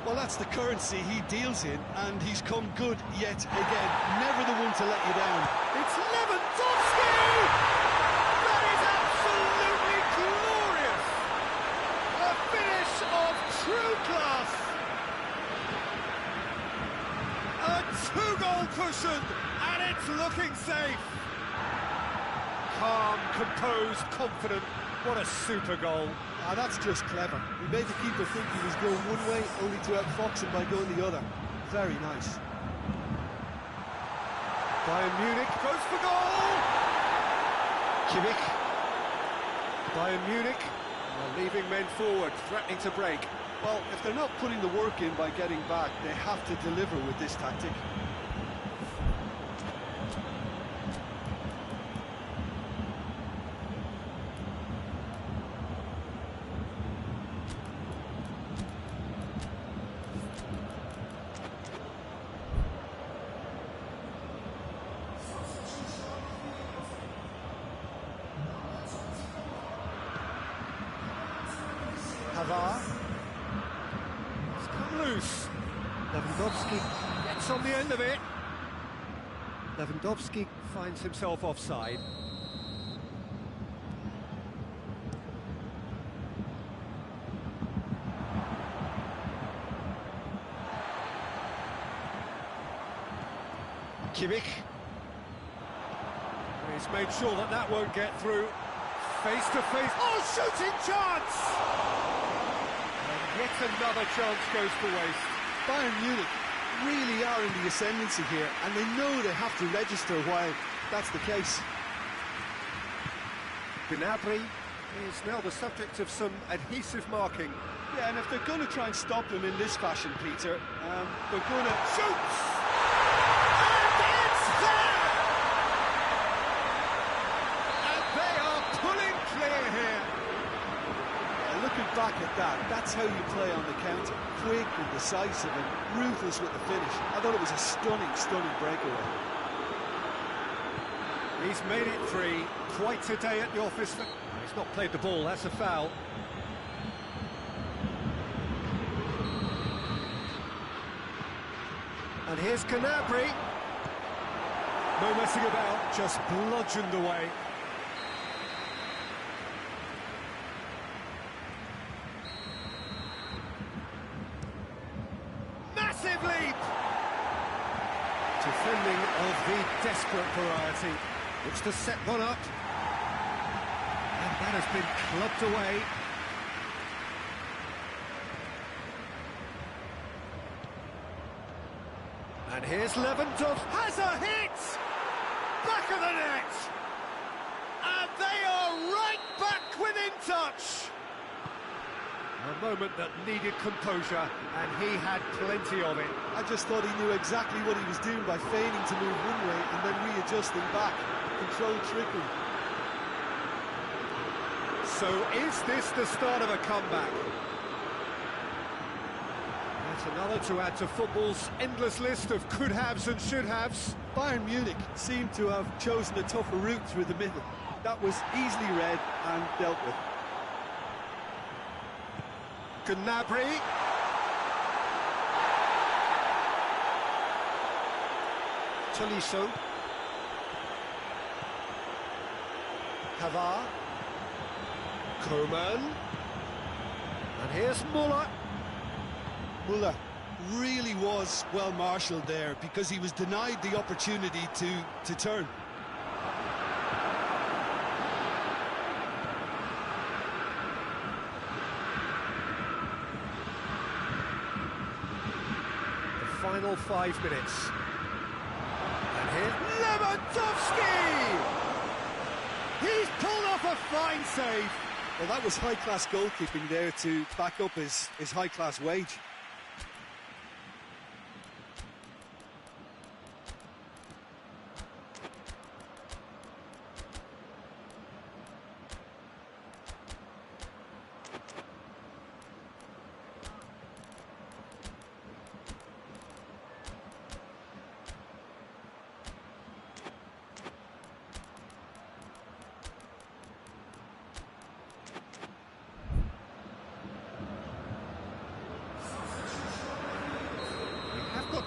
Well, that's the currency he deals in, and he's come good yet again. Never the one to let you down. It's Lewandowski! That is absolutely glorious! A finish of true class! A two-goal cushion, and it's looking safe! Calm, composed, confident. What a super goal. Ah, that's just clever. He made the keeper think he was going one way, only to outfox him by going the other. Very nice. Bayern Munich goes for goal! Kimmich. Bayern Munich are leaving men forward, threatening to break. Well, if they're not putting the work in by getting back, they have to deliver with this tactic. Havard. It's come loose. Lewandowski gets on the end of it. Lewandowski finds himself offside. Kimmich. He's made sure that that won't get through. Face to face. Oh, shooting chance! And yet another chance goes to waste. Bayern Munich really are in the ascendancy here, and they know they have to register while that's the case. Gnabry is now the subject of some adhesive marking. Yeah, and if they're going to try and stop him in this fashion, Peter, they're going to... Shoots! And it's there! And they are pulling clear here. Looking back at that, that's how you play on the counter. Quick and decisive and ruthless with the finish. I thought it was a stunning, stunning breakaway. He's made it three. Quite a day at the office. He's not played the ball, that's a foul. And here's Gnabry. No messing about, just bludgeoned away. Massive leap! Defending of the desperate variety. Looks to set one up. And that has been clubbed away. And here's Lewandowski, has a hit! Back of the net! And they are right back within touch! A moment that needed composure, and he had plenty of it. I just thought he knew exactly what he was doing by feigning to move one way and then readjusting back. Controlled trickery. So is this the start of a comeback? That's another to add to football's endless list of could-haves and should-haves. Bayern Munich seemed to have chosen a tougher route through the middle. That was easily read and dealt with. Gnabry. Tolisso. Havard. Coman. And here's Muller. Muller really was well marshalled there because he was denied the opportunity to turn. The final 5 minutes. And here, Lewandowski! He's pulled off a fine save. Well, that was high-class goalkeeping there to back up his high-class wage.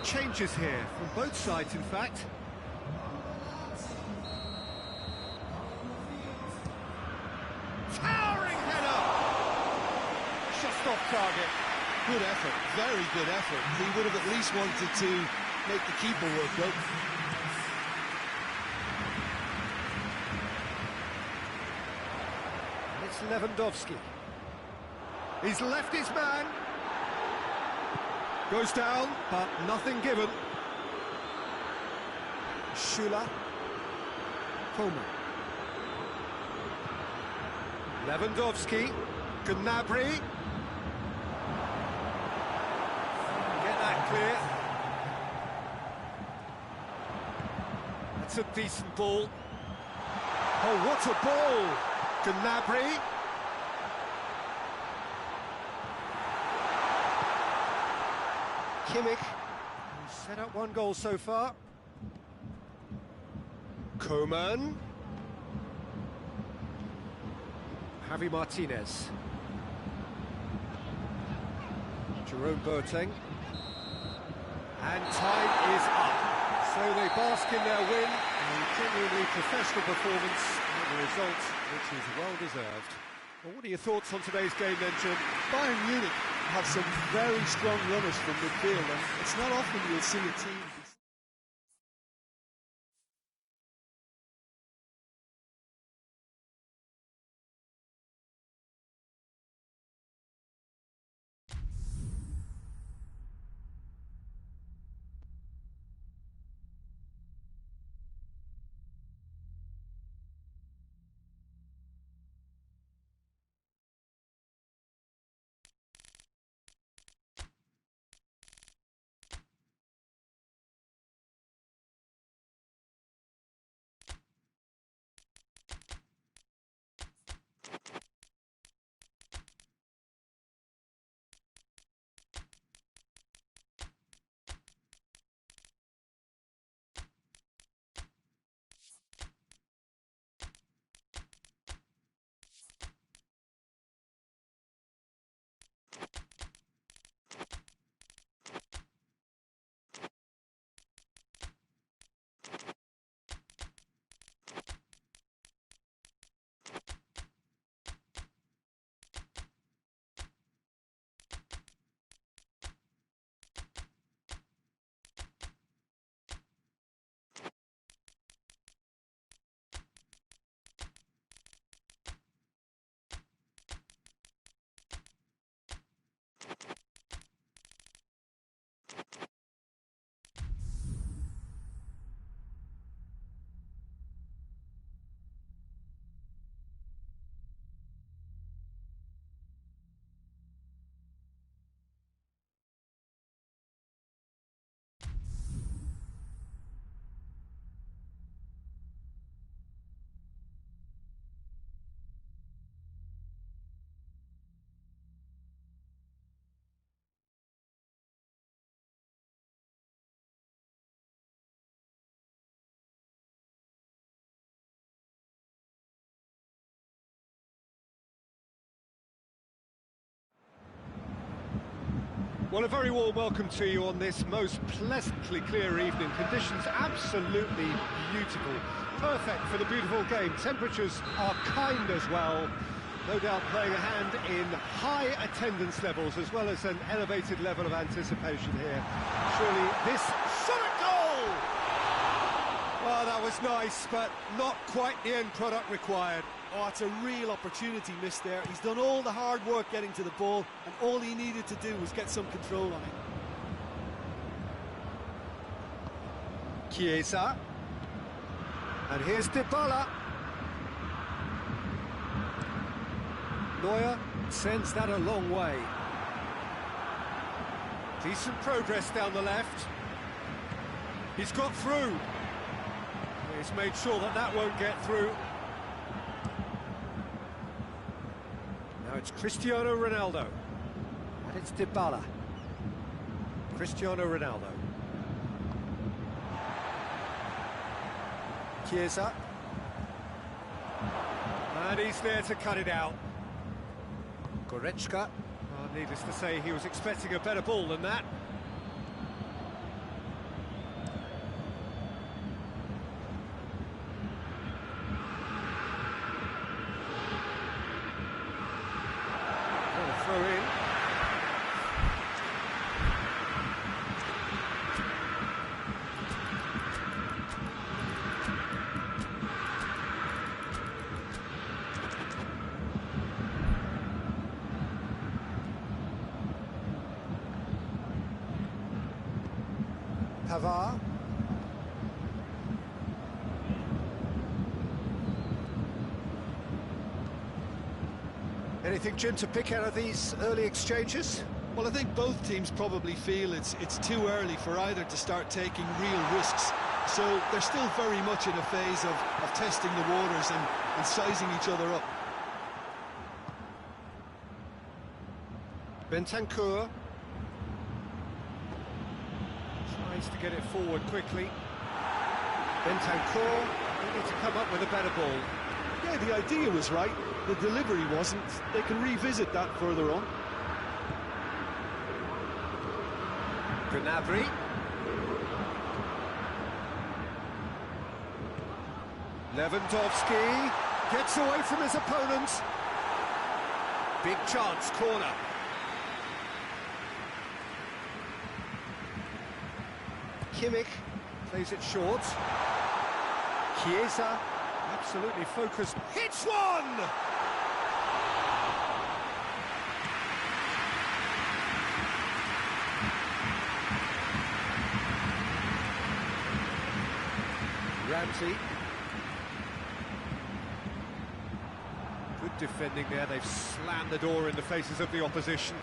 changes here, from both sides, in fact. Towering header! Just off target. Good effort, very good effort. He would have at least wanted to make the keeper work, though. It's Lewandowski. He's left his man. Goes down, but nothing given. Schüller. Coleman. Lewandowski. Gnabry. Get that clear. That's a decent ball. Oh, what a ball! Gnabry. Kimmich, who's set up one goal so far. Coman. Javi Martinez. Jerome Boateng. And time is up. So they bask in their win. A genuinely professional performance and the result, which is well deserved. Well, what are your thoughts on today's game then, Jim? Bayern Munich have some very strong runners from midfield, and it's not often you'll see a team. Well, a very warm welcome to you on this most pleasantly clear evening. Conditions absolutely beautiful. Perfect for the beautiful game. Temperatures are kind as well. No doubt playing a hand in high attendance levels as well as an elevated level of anticipation here. Surely this... Shot goal! Well, that was nice, but not quite the end product required. Oh, it's a real opportunity missed there. He's done all the hard work getting to the ball, and all he needed to do was get some control on it. Chiesa. And here's Dybala. Neuer sends that a long way. Decent progress down the left. He's got through. He's made sure that that won't get through. Now it's Cristiano Ronaldo. And it's Dybala. Cristiano Ronaldo. Chiesa. And he's there to cut it out. Goretzka. Well, needless to say, he was expecting a better ball than that. Pavard. Anything, Jim, to pick out of these early exchanges? Well, I think both teams probably feel it's too early for either to start taking real risks. So they're still very much in a phase of testing the waters and sizing each other up. Bentancur tries to get it forward quickly. Bentancur needed to come up with a better ball. Yeah, the idea was right. The delivery wasn't. They can revisit that further on. Gnabry. Lewandowski gets away from his opponent. Big chance, corner. Kimmich plays it short. Chiesa, absolutely focused, hits one! Ramsey. Good defending there, they've slammed the door in the faces of the opposition.